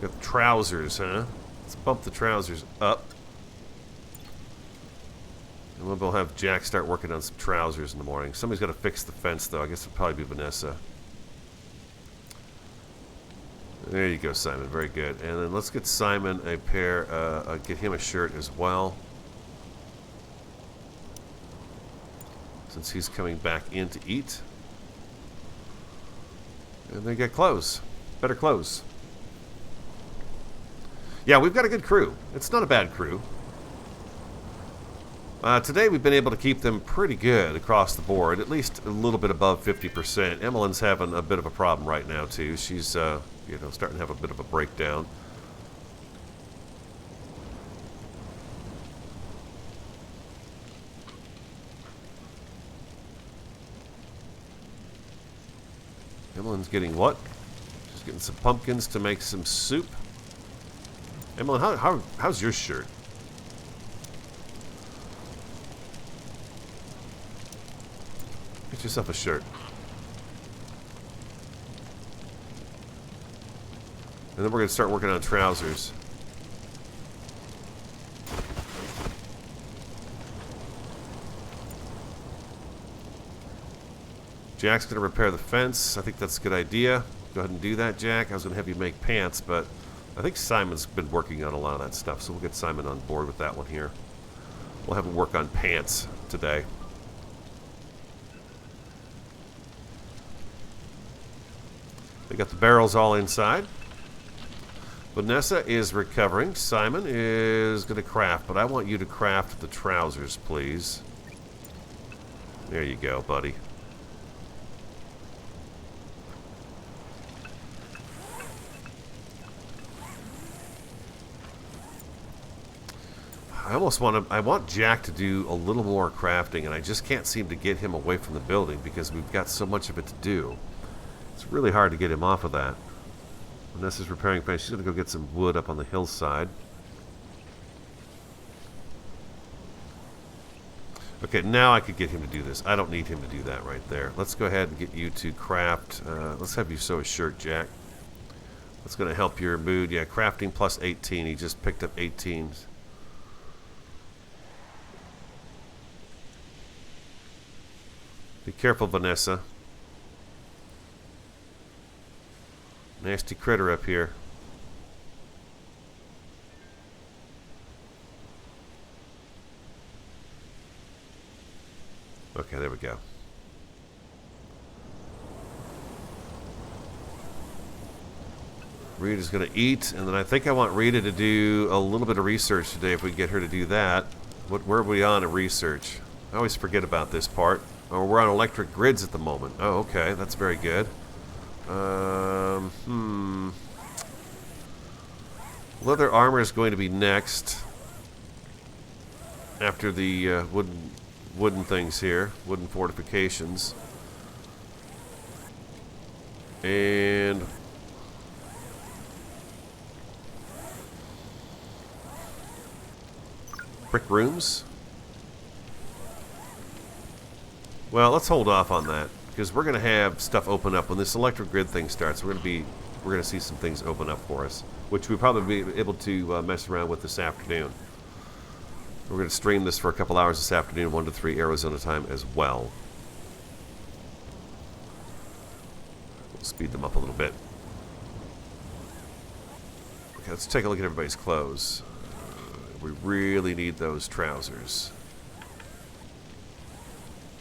Got the trousers, huh? Let's bump the trousers up. And we'll have Jack start working on some trousers in the morning. Somebody's got to fix the fence, though. I guess it'll probably be Vanessa. There you go, Simon. Very good. And then let's get Simon a pair, get him a shirt as well. Since he's coming back in to eat. And they get clothes. Better clothes. Yeah, we've got a good crew. It's not a bad crew. Today we've been able to keep them pretty good across the board. At least a little bit above 50%. Emmeline's having a bit of a problem right now, too. She's, you know, starting to have a bit of a breakdown. Emmeline's getting what? She's Getting some pumpkins to make some soup. Emily, how's your shirt? Get yourself a shirt. And then we're going to start working on trousers. Jack's going to repair the fence. I think that's a good idea. Go ahead and do that, Jack. I was going to have you make pants, but I think Simon's been working on a lot of that stuff, so we'll get Simon on board with that one here. We'll have him work on pants today. We got the barrels all inside. Vanessa is recovering. Simon is going to craft, but I want you to craft the trousers, please. There you go, buddy. I want Jack to do a little more crafting, and I just can't seem to get him away from the building because we've got so much of it to do. It's really hard to get him off of that. Vanessa's repairing fence. She's going to go get some wood up on the hillside. Okay, now I could get him to do this. I don't need him to do that right there. Let's go ahead and get you to craft. Let's have you sew a shirt, Jack. That's going to help your mood. Yeah, crafting plus 18. He just picked up 18. Be careful, Vanessa. Nasty critter up here. Okay, there we go. Rita's going to eat, and then I think I want Rita to do a little bit of research today if we get her to do that. Where are we on at research? I always forget about this part. Oh, we're on electric grids at the moment. Oh, okay, that's very good. Leather armor is going to be next after the wooden things here, wooden fortifications, and brick rooms. Well, let's hold off on that because we're going to have stuff open up when this electric grid thing starts. We're going to see some things open up for us, which we'll probably be able to mess around with this afternoon. We're going to stream this for a couple hours this afternoon, 1 to 3 Arizona time as well. We'll speed them up a little bit. Okay, let's take a look at everybody's clothes. We really need those trousers.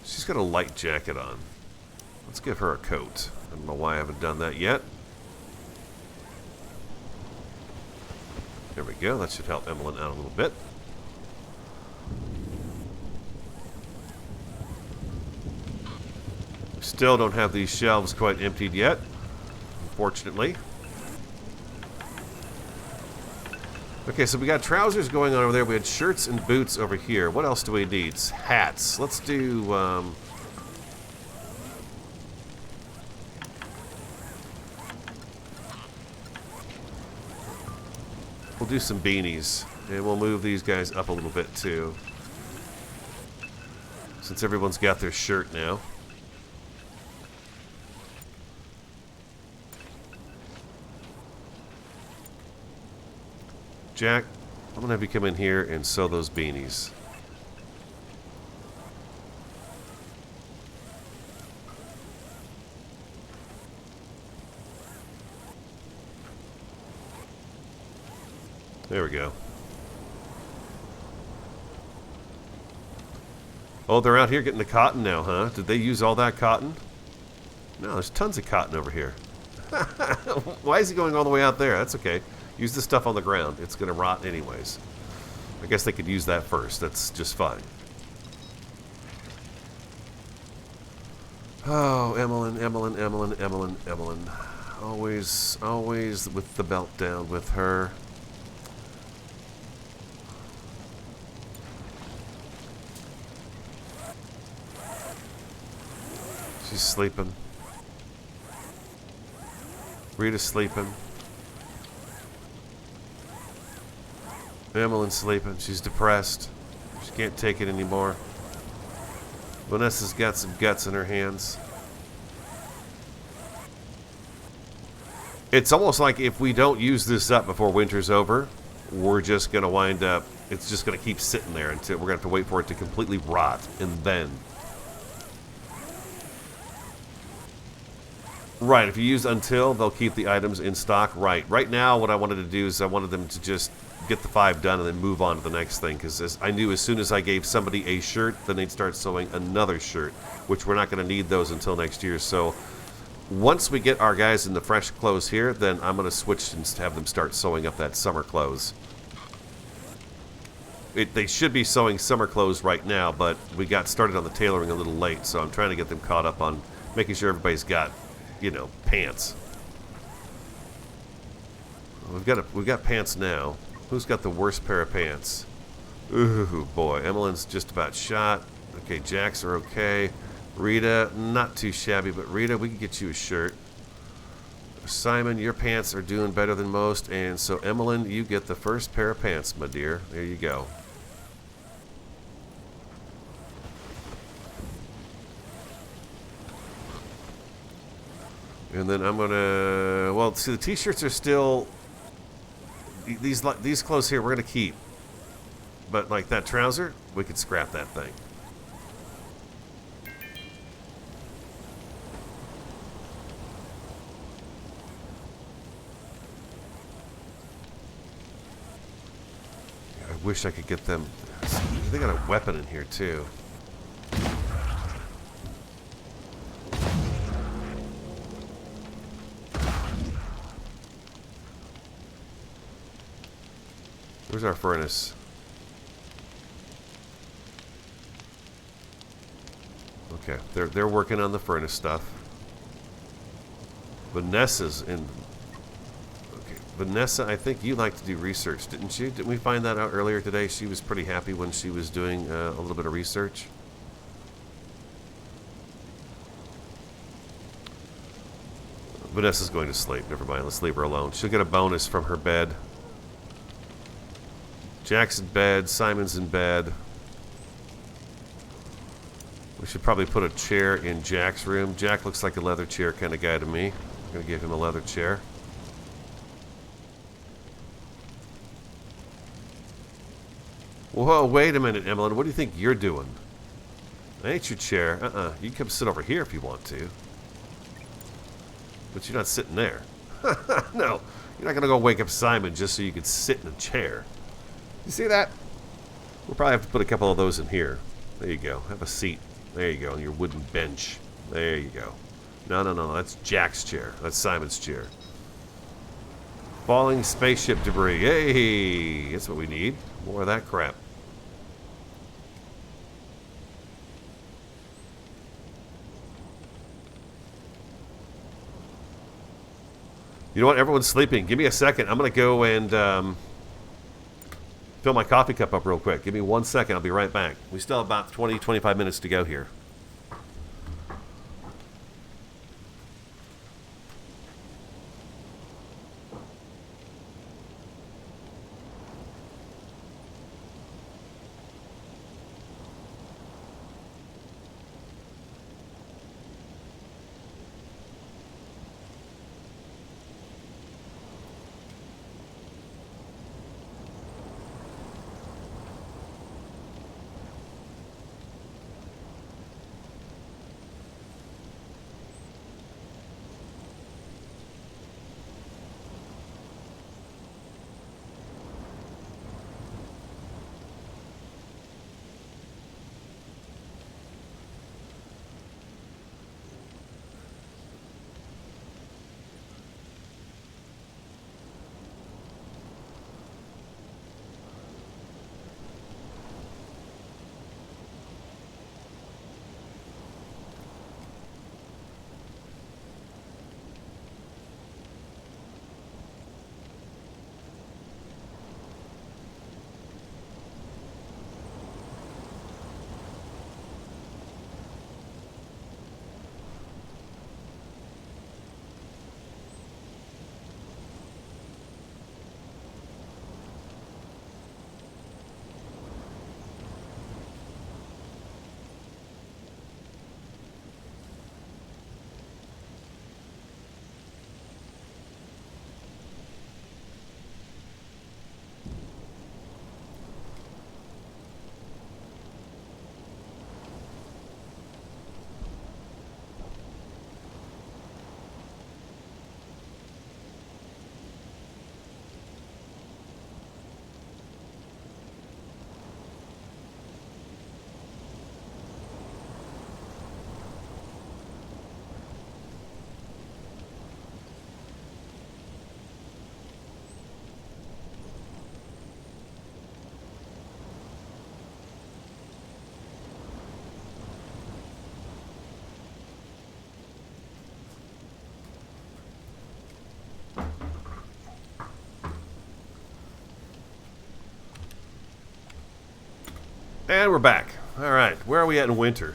She's got a light jacket on. Let's give her a coat. I don't know why I haven't done that yet. There we go. That should help Emmeline out a little bit. We still don't have these shelves quite emptied yet, unfortunately. Okay, so we got trousers going on over there. We had shirts and boots over here. What else do we need? Hats. Let's do... we'll do some beanies. And we'll move these guys up a little bit, too. Since everyone's got their shirt now. Jack, I'm going to have you come in here and sew those beanies. There we go. Oh, they're out here getting the cotton now, huh? Did they use all that cotton? No, there's tons of cotton over here. Why is he going all the way out there? That's okay. Use the stuff on the ground. It's going to rot anyways. I guess they could use that first. That's just fine. Oh, Emmeline. Always with the belt down with her. She's sleeping. Rita's sleeping. Emmeline's sleeping. She's depressed. She can't take it anymore. Vanessa's got some guts in her hands. It's almost like if we don't use this up before winter's over, we're just going to wind up, it's just going to keep sitting there until we're going to have to wait for it to completely rot, and then. Right, if you use until, they'll keep the items in stock. Right now, what I wanted to do is I wanted them to just get the 5 done and then move on to the next thing, because I knew as soon as I gave somebody a shirt, then they'd start sewing another shirt, which we're not going to need those until next year. So once we get our guys in the fresh clothes here, then I'm going to switch and have them start sewing up that summer clothes. They should be sewing summer clothes right now, but we got started on the tailoring a little late, so I'm trying to get them caught up on making sure everybody's got, you know, pants. We've got pants now. Who's got the worst pair of pants? Ooh, boy. Emmeline's just about shot. Okay, Jack's are okay. Rita, not too shabby, but Rita, we can get you a shirt. Simon, your pants are doing better than most, and so Emmeline, you get the first pair of pants, my dear. There you go. And then I'm gonna, well, see, the t-shirts are still, these clothes here we're gonna keep, but like that trouser, we could scrap that thing. I wish I could get them. They got a weapon in here too. Where's our furnace? Okay, they're working on the furnace stuff. Vanessa's in. Okay, Vanessa, I think you like to do research, didn't you? Didn't we find that out earlier today? She was pretty happy when she was doing a little bit of research. Vanessa's going to sleep. Never mind. Let's leave her alone. She'll get a bonus from her bed. Jack's in bed. Simon's in bed. We should probably put a chair in Jack's room. Jack looks like a leather chair kind of guy to me. I'm going to give him a leather chair. Whoa, wait a minute, Emmeline. What do you think you're doing? That ain't your chair. You can come sit over here if you want to. But you're not sitting there. No, you're not going to go wake up Simon just so you can sit in a chair. You see that? We'll probably have to put a couple of those in here. There you go. Have a seat. There you go. On your wooden bench. There you go. No. That's Jack's chair. That's Simon's chair. Falling spaceship debris. Hey! That's what we need. More of that crap. You know what? Everyone's sleeping. Give me a second. I'm going to go and fill my coffee cup up real quick. Give me 1 second. I'll be right back. We still have about 20, 25 minutes to go here. And we're back. All right, where are we at in winter?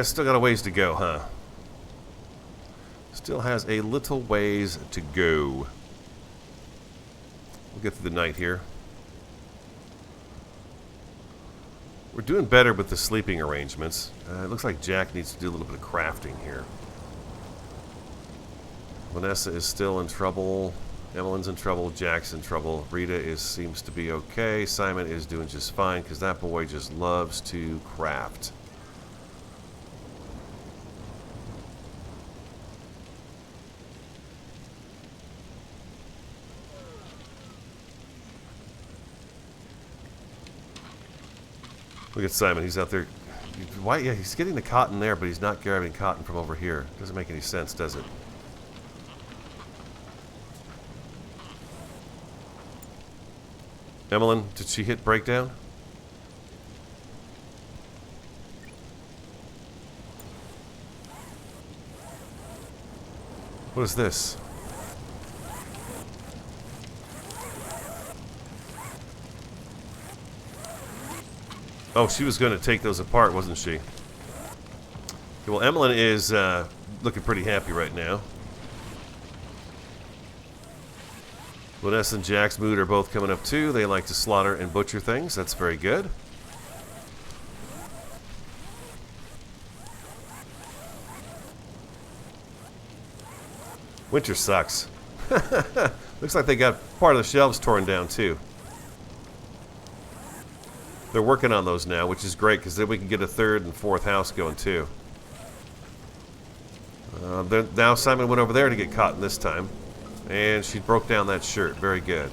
Still got a ways to go, huh? Still has a little ways to go. We'll get through the night here. We're doing better with the sleeping arrangements. It looks like Jack needs to do a little bit of crafting here. Vanessa is still in trouble. Emmeline's in trouble. Jack's in trouble. Rita seems to be okay. Simon is doing just fine because that boy just loves to craft. Look at Simon. He's out there. Why? Yeah, he's getting the cotton there, but he's not grabbing cotton from over here. Doesn't make any sense, does it? Emmeline, did she hit breakdown? What is this? Oh, she was going to take those apart, wasn't she? Okay, well, Emmeline is looking pretty happy right now. Vanessa and Jack's mood are both coming up too. They like to slaughter and butcher things. That's very good. Winter sucks. Looks like they got part of the shelves torn down too. They're working on those now, which is great because then we can get a third and fourth house going too. Now Simon went over there to get cotton this time. And she broke down that shirt. Very good.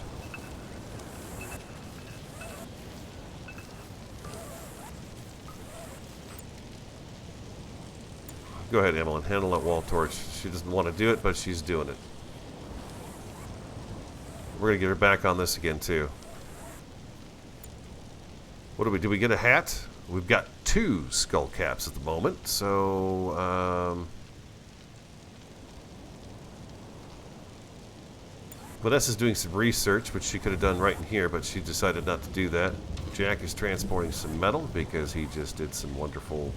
Go ahead, Emmeline. Handle that wall torch. She doesn't want to do it, but she's doing it. We're going to get her back on this again, too. What do we do? We get a hat? We've got 2 skull caps at the moment. So, Vanessa's doing some research, which she could have done right in here, but she decided not to do that. Jack is transporting some metal because he just did some wonderful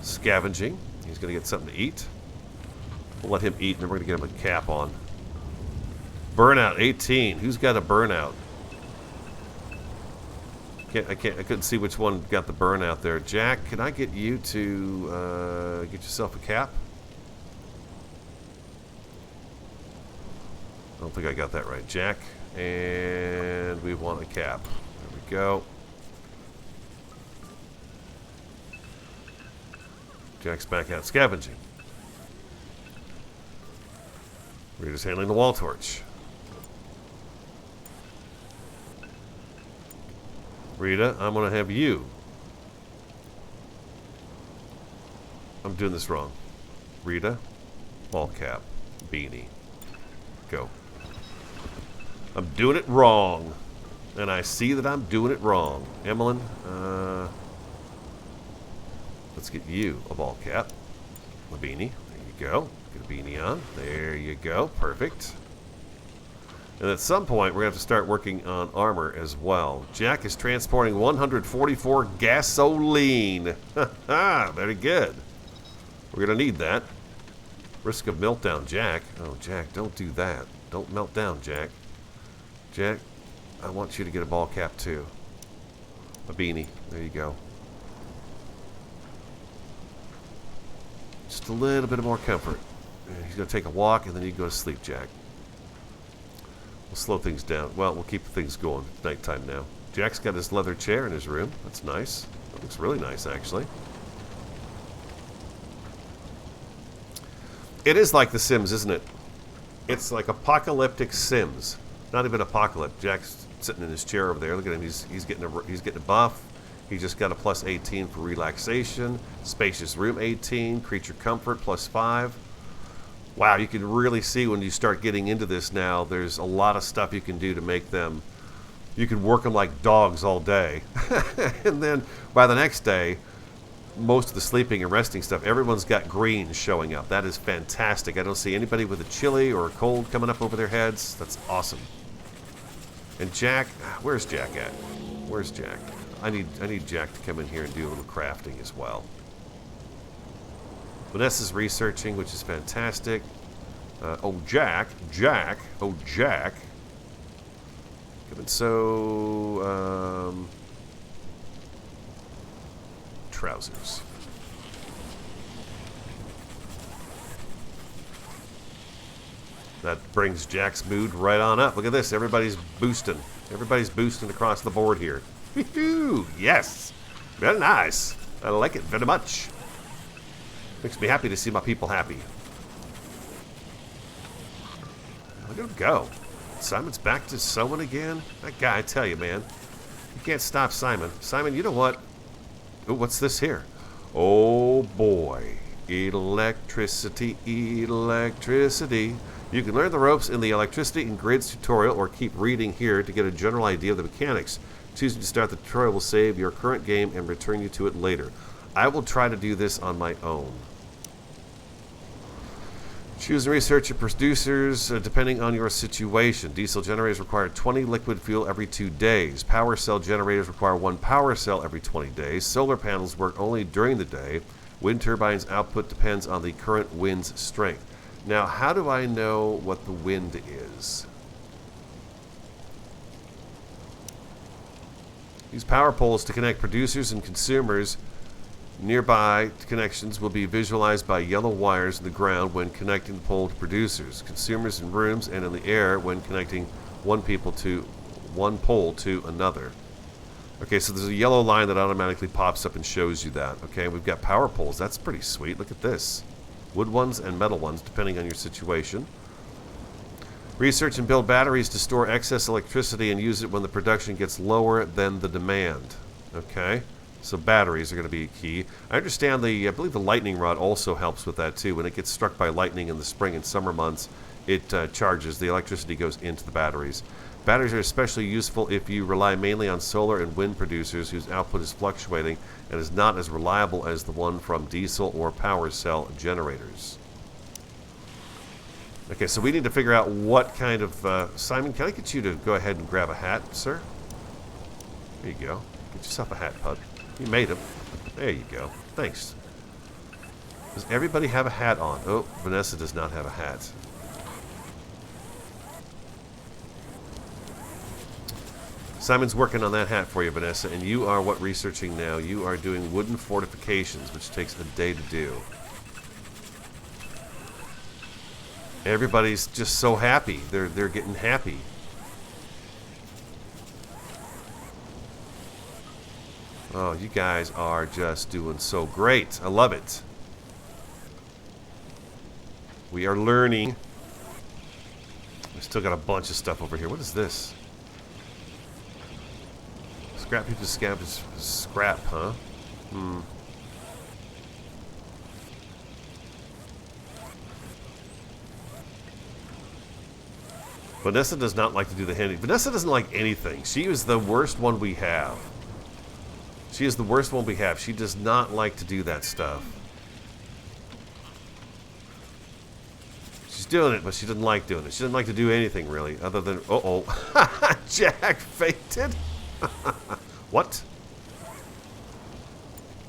scavenging. He's going to get something to eat. We'll let him eat, and then we're going to get him a cap on. Burnout 18. Who's got a burnout? I couldn't see which one got the burnout there. Jack, can I get you to get yourself a cap? I don't think I got that right. Jack, and we want a cap. There we go. Jack's back out scavenging. We're just handling the wall torch. Rita, I'm going to have you. I'm doing this wrong. Rita, ball cap, beanie. Go. I'm doing it wrong. And I see that I'm doing it wrong. Emmeline, let's get you a ball cap. A beanie. There you go. Get a beanie on. There you go. Perfect. And at some point, we're going to have to start working on armor as well. Jack is transporting 144 gasoline. Very good. We're going to need that. Risk of meltdown, Jack. Oh, Jack, don't do that. Don't melt down, Jack. Jack, I want you to get a ball cap, too. A beanie. There you go. Just a little bit of more comfort. He's going to take a walk, and then you can go to sleep, Jack. We'll slow things down. Well, we'll keep things going. It's nighttime now. Jack's got his leather chair in his room. That's nice. That looks really nice, actually. It is like The Sims, isn't it? It's like apocalyptic Sims. Not even apocalypse. Jack's sitting in his chair over there. Look at him. He's getting a buff. He just got a plus 18 for relaxation. Spacious room 18. Creature comfort plus 5. Wow, you can really see when you start getting into this now, there's a lot of stuff you can do to make them, you can work them like dogs all day. And then by the next day, most of the sleeping and resting stuff, everyone's got greens showing up. That is fantastic. I don't see anybody with a chilly or a cold coming up over their heads. That's awesome. And Jack, where's Jack at? Where's Jack? I need Jack to come in here and do a little crafting as well. Vanessa's researching, which is fantastic. Jack. Oh, Jack. So, trousers. That brings Jack's mood right on up. Look at this. Everybody's boosting. Everybody's boosting across the board here. Yes. Very nice. I like it very much. Makes me happy to see my people happy. Look at him go. Simon's back to sewing again. That guy, I tell you, man. You can't stop Simon. Simon, you know what? Oh, what's this here? Oh, boy. Electricity, electricity. You can learn the ropes in the electricity and grids tutorial or keep reading here to get a general idea of the mechanics. Choosing to start the tutorial will save your current game and return you to it later. I will try to do this on my own. Choose and research your producers depending on your situation. Diesel generators require 20 liquid fuel every 2 days. Power cell generators require 1 power cell every 20 days. Solar panels work only during the day. Wind turbines output depends on the current wind's strength. Now, how do I know what the wind is? Use power poles to connect producers and consumers. Nearby connections will be visualized by yellow wires in the ground when connecting the pole to producers, consumers in rooms, and in the air when connecting one pole to another. Okay, so there's a yellow line that automatically pops up and shows you that. Okay, we've got power poles. That's pretty sweet. Look at this. Wood ones and metal ones, depending on your situation. Research and build batteries to store excess electricity and use it when the production gets lower than the demand. Okay. So batteries are going to be key. I understand I believe the lightning rod also helps with that too. When it gets struck by lightning in the spring and summer months, it charges. The electricity goes into the batteries. Batteries are especially useful if you rely mainly on solar and wind producers whose output is fluctuating and is not as reliable as the one from diesel or power cell generators. Okay, so we need to figure out what kind of... Simon, can I get you to go ahead and grab a hat, sir? There you go. Get yourself a hat, bud. You made him. There you go. Thanks. Does everybody have a hat on? Oh, Vanessa does not have a hat. Simon's working on that hat for you, Vanessa, and you are what researching now? You are doing wooden fortifications, which takes a day to do. Everybody's just so happy. They're getting happy. Oh, you guys are just doing so great. I love it. We are learning. We still got a bunch of stuff over here. What is this? Scrap heap of scrap, huh? Hmm. Vanessa does not like to do the handing. Vanessa doesn't like anything. She is the worst one we have. She is the worst one we have. She does not like to do that stuff. She's doing it, but she doesn't like doing it. She doesn't like to do anything, really, other than... Uh-oh. Jack fainted. What?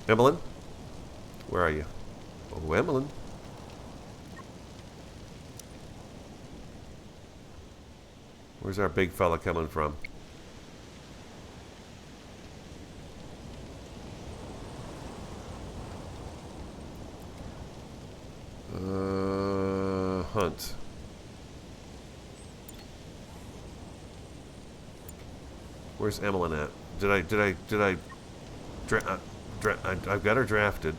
Emmeline? Where are you? Oh, Emmeline. Where's our big fella coming from? Hunt. Where's Emmeline at? I've got her drafted.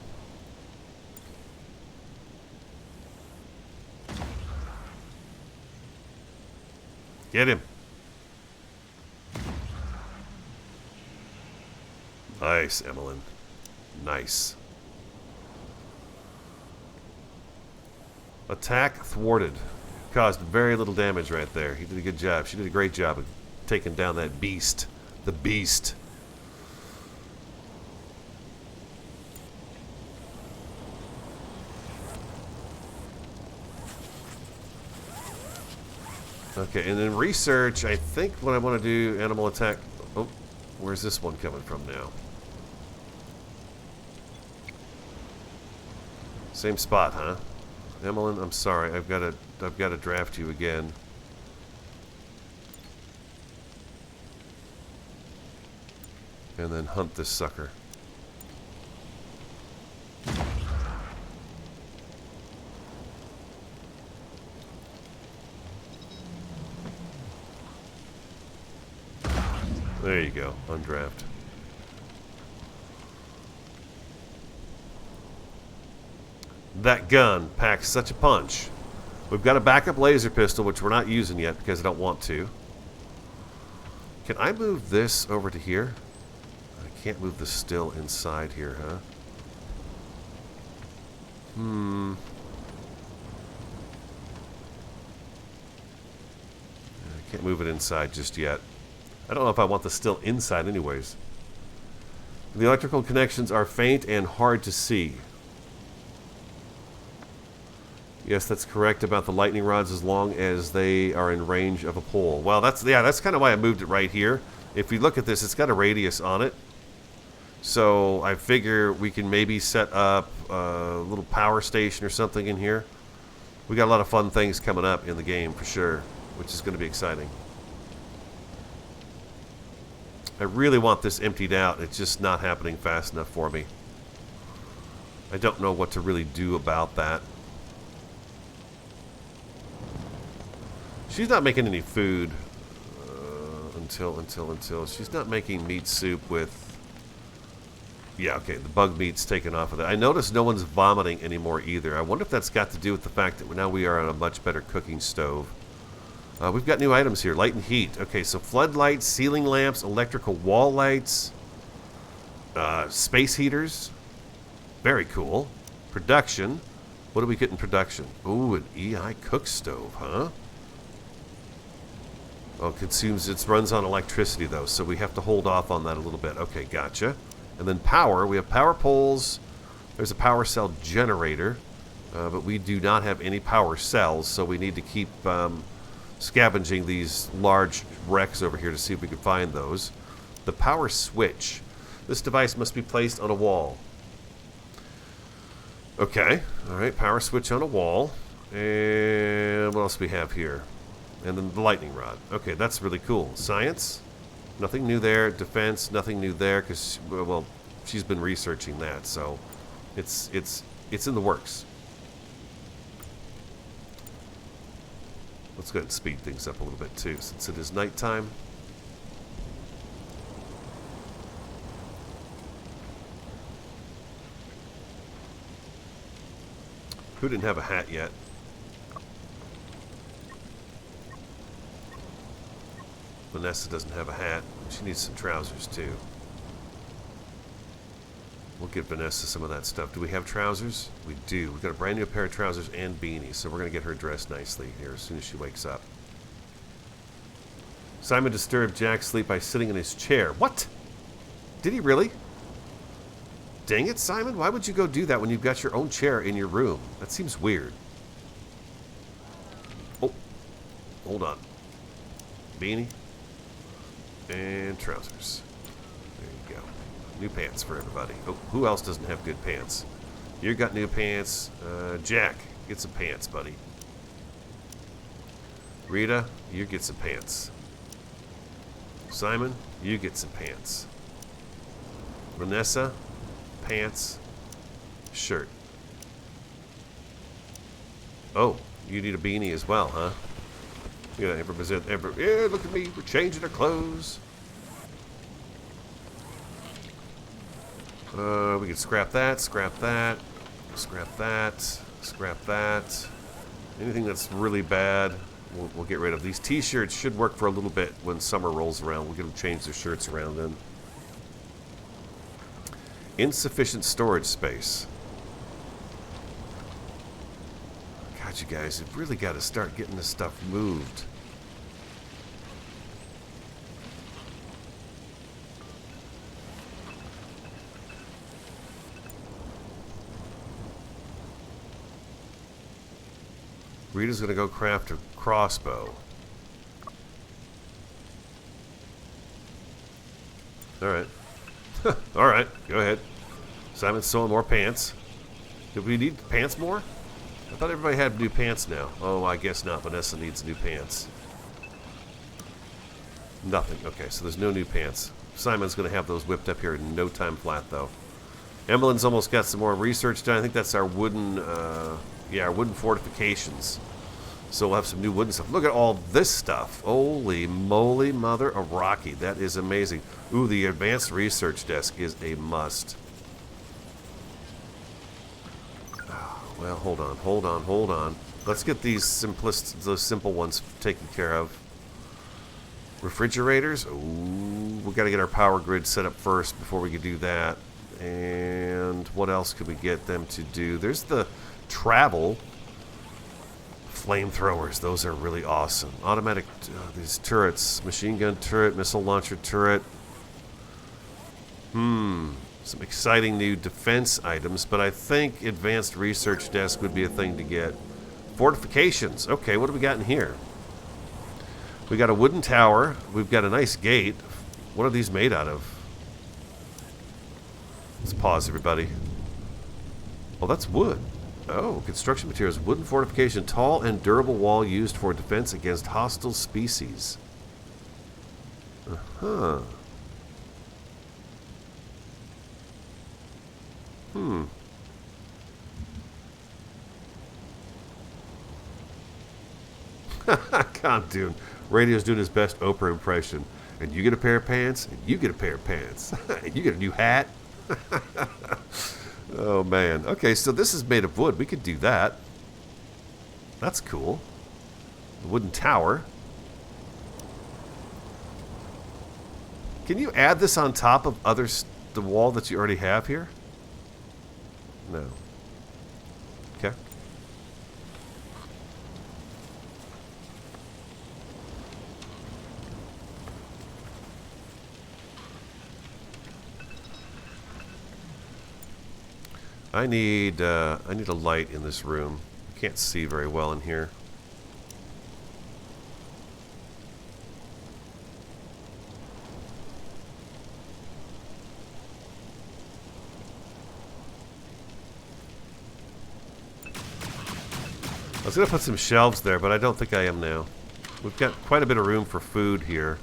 Get him. Nice, Emmeline. Nice. Attack thwarted. Caused very little damage right there. He did a good job. She did a great job of taking down that beast. The beast. Okay, and then research, I think what I want to do, animal attack. Oh, Where's this one coming from now? Same spot, huh? Emmeline, I'm sorry. I've got to draft you again. And then hunt this sucker. There you go, undraft. That gun packs such a punch. We've got a backup laser pistol, which we're not using yet because I don't want to. Can I move this over to here? I can't move the still inside here, huh? I can't move it inside just yet. I don't know if I want the still inside anyways. The electrical connections are faint and hard to see. Yes, that's correct about the lightning rods as long as they are in range of a pole. Well, that's kind of why I moved it right here. If you look at this, it's got a radius on it. So I figure we can maybe set up a little power station or something in here. We got a lot of fun things coming up in the game for sure, which is going to be exciting. I really want this emptied out. It's just not happening fast enough for me. I don't know what to really do about that. She's not making any food until she's not making meat soup with. Yeah, okay, the bug meat's taken off of that. I noticed no one's vomiting anymore either. I wonder if that's got to do with the fact that now we are on a much better cooking stove. We've got new items here. Light and heat. Okay, so floodlights, ceiling lamps, electrical wall lights, space heaters. Very cool. Production. What do we get in production? Ooh, an EI cook stove, huh? Oh, it runs on electricity though, so we have to hold off on that a little bit. Okay, gotcha. And then power. We have power poles. There's a power cell generator, but we do not have any power cells, so we need to keep scavenging these large wrecks over here to see if we can find those. The power switch. This device must be placed on a wall. Okay, alright, power switch on a wall. And what else do we have here? And then the lightning rod. Okay, that's really cool. Science, nothing new there. Defense, nothing new there because, well, she's been researching that, so it's in the works. Let's go ahead and speed things up a little bit too, since it is nighttime. Who didn't have a hat yet? Vanessa doesn't have a hat. She needs some trousers too. We'll get Vanessa some of that stuff. Do we have trousers? We do. We've got a brand new pair of trousers and beanies, so we're going to get her dressed nicely here as soon as she wakes up. Simon disturbed Jack's sleep by sitting in his chair. What? Did he really? Dang it, Simon. Why would you go do that when you've got your own chair in your room? That seems weird. Oh, hold on. Beanie. And trousers. There you go. New pants for everybody. Oh, who else doesn't have good pants? You got new pants. Jack, get some pants, buddy. Rita, you get some pants. Simon, you get some pants. Vanessa, pants, shirt. Oh, you need a beanie as well, huh? Yeah, yeah, look at me, we're changing our clothes. We can scrap that, scrap that, scrap that, scrap that. Anything that's really bad, we'll get rid of. These t-shirts should work for a little bit when summer rolls around. We'll get them change their shirts around then. Insufficient storage space. God, you guys have really got to start getting this stuff moved. Rita's going to go craft a crossbow. Alright. Alright, go ahead. Simon's sewing more pants. Do we need pants more? I thought everybody had new pants now. Oh, I guess not. Vanessa needs new pants. Nothing. Okay, so there's no new pants. Simon's going to have those whipped up here in no time flat, though. Emmeline's almost got some more research done. I think that's our wooden, our wooden fortifications. So we'll have some new wooden stuff. Look at all this stuff. Holy moly, mother of Rocky. That is amazing. Ooh, the advanced research desk is a must. Well, hold on. Let's get these those simple ones taken care of. Refrigerators. Ooh, we got to get our power grid set up first before we can do that. And what else could we get them to do? There's the travel flamethrowers. Those are really awesome. Automatic, these turrets. Machine gun turret, missile launcher turret. Some exciting new defense items, but I think advanced research desk would be a thing to get. Fortifications. Okay, what do we got in here? We got a wooden tower. We've got a nice gate. What are these made out of? Let's pause, everybody. Oh, that's wood. Oh, construction materials. Wooden fortification. Tall and durable wall used for defense against hostile species. Uh-huh. Condude. Radio's doing his best Oprah impression. And you get a pair of pants, and you get a pair of pants. And you get a new hat. Oh, man. Okay, so this is made of wood. We could do that. That's cool. The wooden tower. Can you add this on top of the wall that you already have here? No. Okay. I need a light in this room. I can't see very well in here. I was going to put some shelves there, but I don't think I am now. We've got quite a bit of room for food here.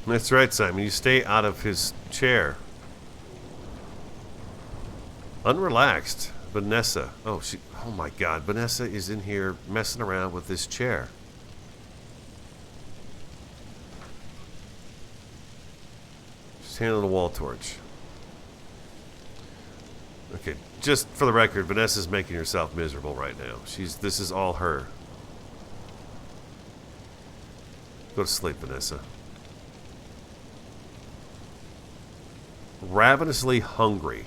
That's right, Simon. You stay out of his chair. Unrelaxed. Vanessa. Oh my God. Vanessa is in here messing around with this chair. She's handling a wall torch. Okay, just for the record, Vanessa's making herself miserable right now. This is all her. Go to sleep, Vanessa. Ravenously hungry.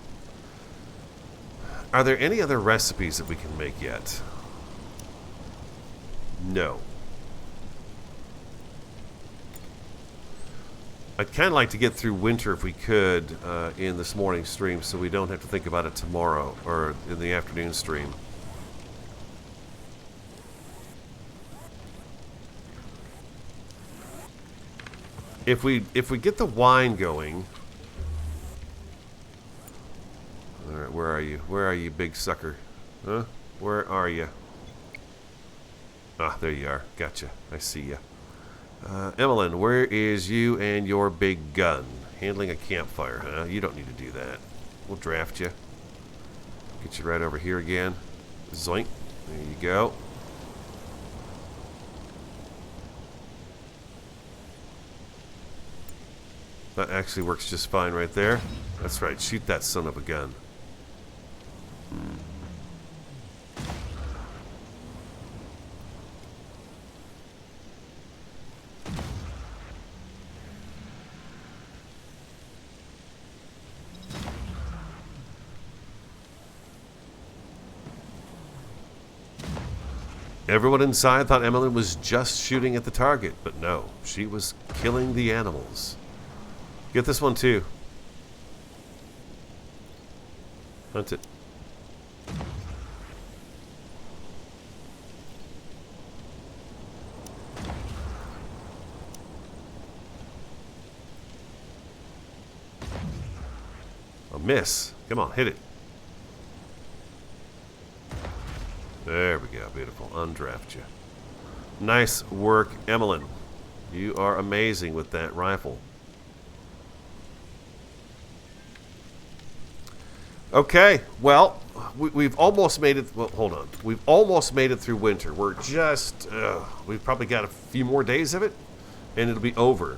Are there any other recipes that we can make yet? No. I'd kind of like to get through winter if we could in this morning stream so we don't have to think about it tomorrow or in the afternoon stream. If we get the wine going. Alright, where are you? Where are you, big sucker? Huh? Where are you? Ah, there you are. Gotcha. I see you. Emmeline, where is you and your big gun? Handling a campfire, huh? You don't need to do that. We'll draft you. Get you right over here again. Zoink. There you go. That actually works just fine right there. That's right. Shoot that son of a gun. Everyone inside thought Emmeline was just shooting at the target, but no, she was killing the animals. Get this one too. Hunt it. A miss. Come on, hit it. There we go. Beautiful. Undraft you. Nice work, Emmeline. You are amazing with that rifle. Okay, well, we've almost made it. Well, hold on. We've almost made it through winter. We're just, we've probably got a few more days of it, and it'll be over.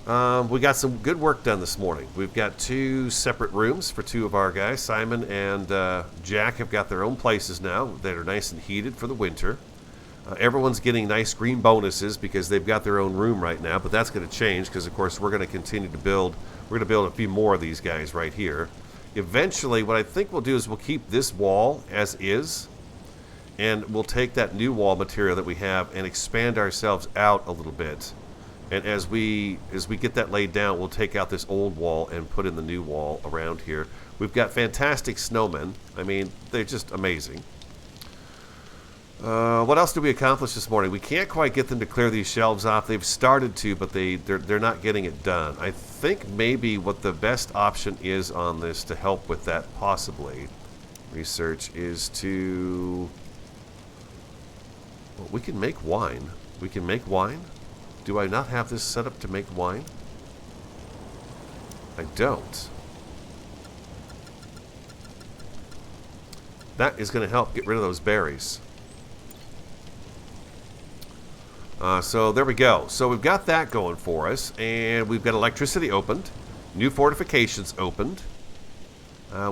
We got some good work done this morning. We've got 2 separate rooms for 2 of our guys. Simon and Jack have got their own places now that are nice and heated for the winter. Everyone's getting nice green bonuses because they've got their own room right now, but that's going to change because, of course, we're going to continue to build. We're going to build a few more of these guys right here. Eventually, what I think we'll do is we'll keep this wall as is, and we'll take that new wall material that we have and expand ourselves out a little bit. And as we get that laid down, we'll take out this old wall and put in the new wall around here. We've got fantastic snowmen. I mean, they're just amazing. What else did we accomplish this morning? We can't quite get them to clear these shelves off. They've started to, but they're not getting it done. I think maybe what the best option is on this to help with that possibly, research, is to... Well, we can make wine. We can make wine? Do I not have this set up to make wine? I don't. That is going to help get rid of those berries. So there we go. So we've got that going for us, and we've got electricity opened, new fortifications opened.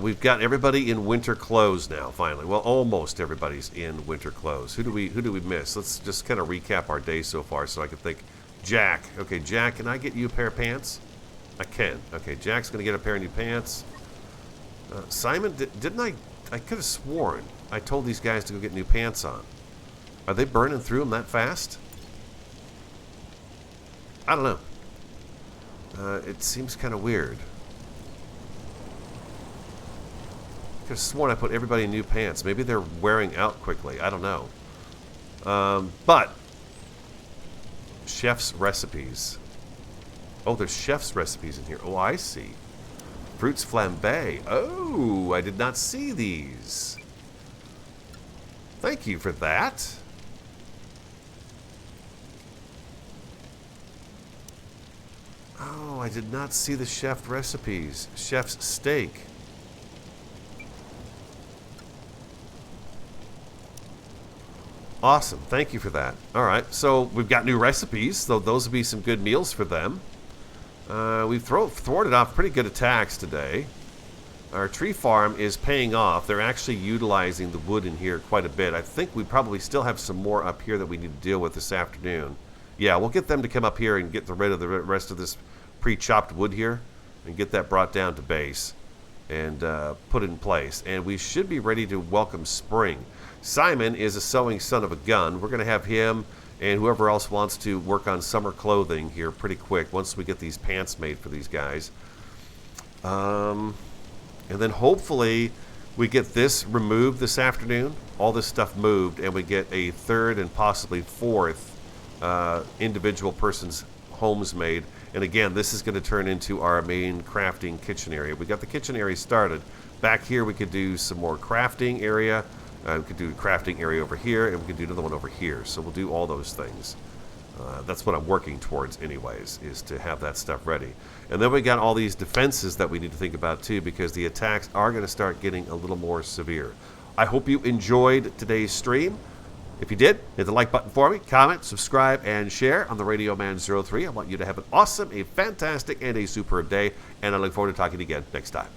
We've got everybody in winter clothes now. Finally, well, almost everybody's in winter clothes. Who do we miss? Let's just kind of recap our day so far, so I can think. Jack. Okay, Jack, can I get you a pair of pants? I can. Okay, Jack's gonna get a pair of new pants. Simon, didn't I? I could have sworn I told these guys to go get new pants on. Are they burning through them that fast? I don't know. It seems kind of weird. I could have sworn I put everybody in new pants. Maybe they're wearing out quickly. I don't know. But chef's recipes. Oh, there's chef's recipes in here. Oh, I see. Fruits flambé. Oh, I did not see these. Thank you for that. Oh, I did not see the chef recipes. Chef's steak. Awesome. Thank you for that. All right. So we've got new recipes. So those will be some good meals for them. We've thwarted off pretty good attacks today. Our tree farm is paying off. They're actually utilizing the wood in here quite a bit. I think we probably still have some more up here that we need to deal with this afternoon. Yeah, we'll get them to come up here and get rid of the rest of this pre-chopped wood here and get that brought down to base and put in place. And we should be ready to welcome spring. Simon is a sewing son of a gun. We're going to have him and whoever else wants to work on summer clothing here pretty quick once we get these pants made for these guys. And then hopefully we get this removed this afternoon, all this stuff moved, and we get a third and possibly fourth individual person's homes made. And again, this is going to turn into our main crafting kitchen area. We got the kitchen area started. Back here we could do some more crafting area. We could do a crafting area over here, and we could do another one over here. So we'll do all those things. That's what I'm working towards anyways, is to have that stuff ready. And then we got all these defenses that we need to think about too, because the attacks are going to start getting a little more severe. I hope you enjoyed today's stream. If you did, hit the like button for me, comment, subscribe, and share on the Radio Man 03. I want you to have an awesome, a fantastic, and a superb day, and I look forward to talking to you again next time.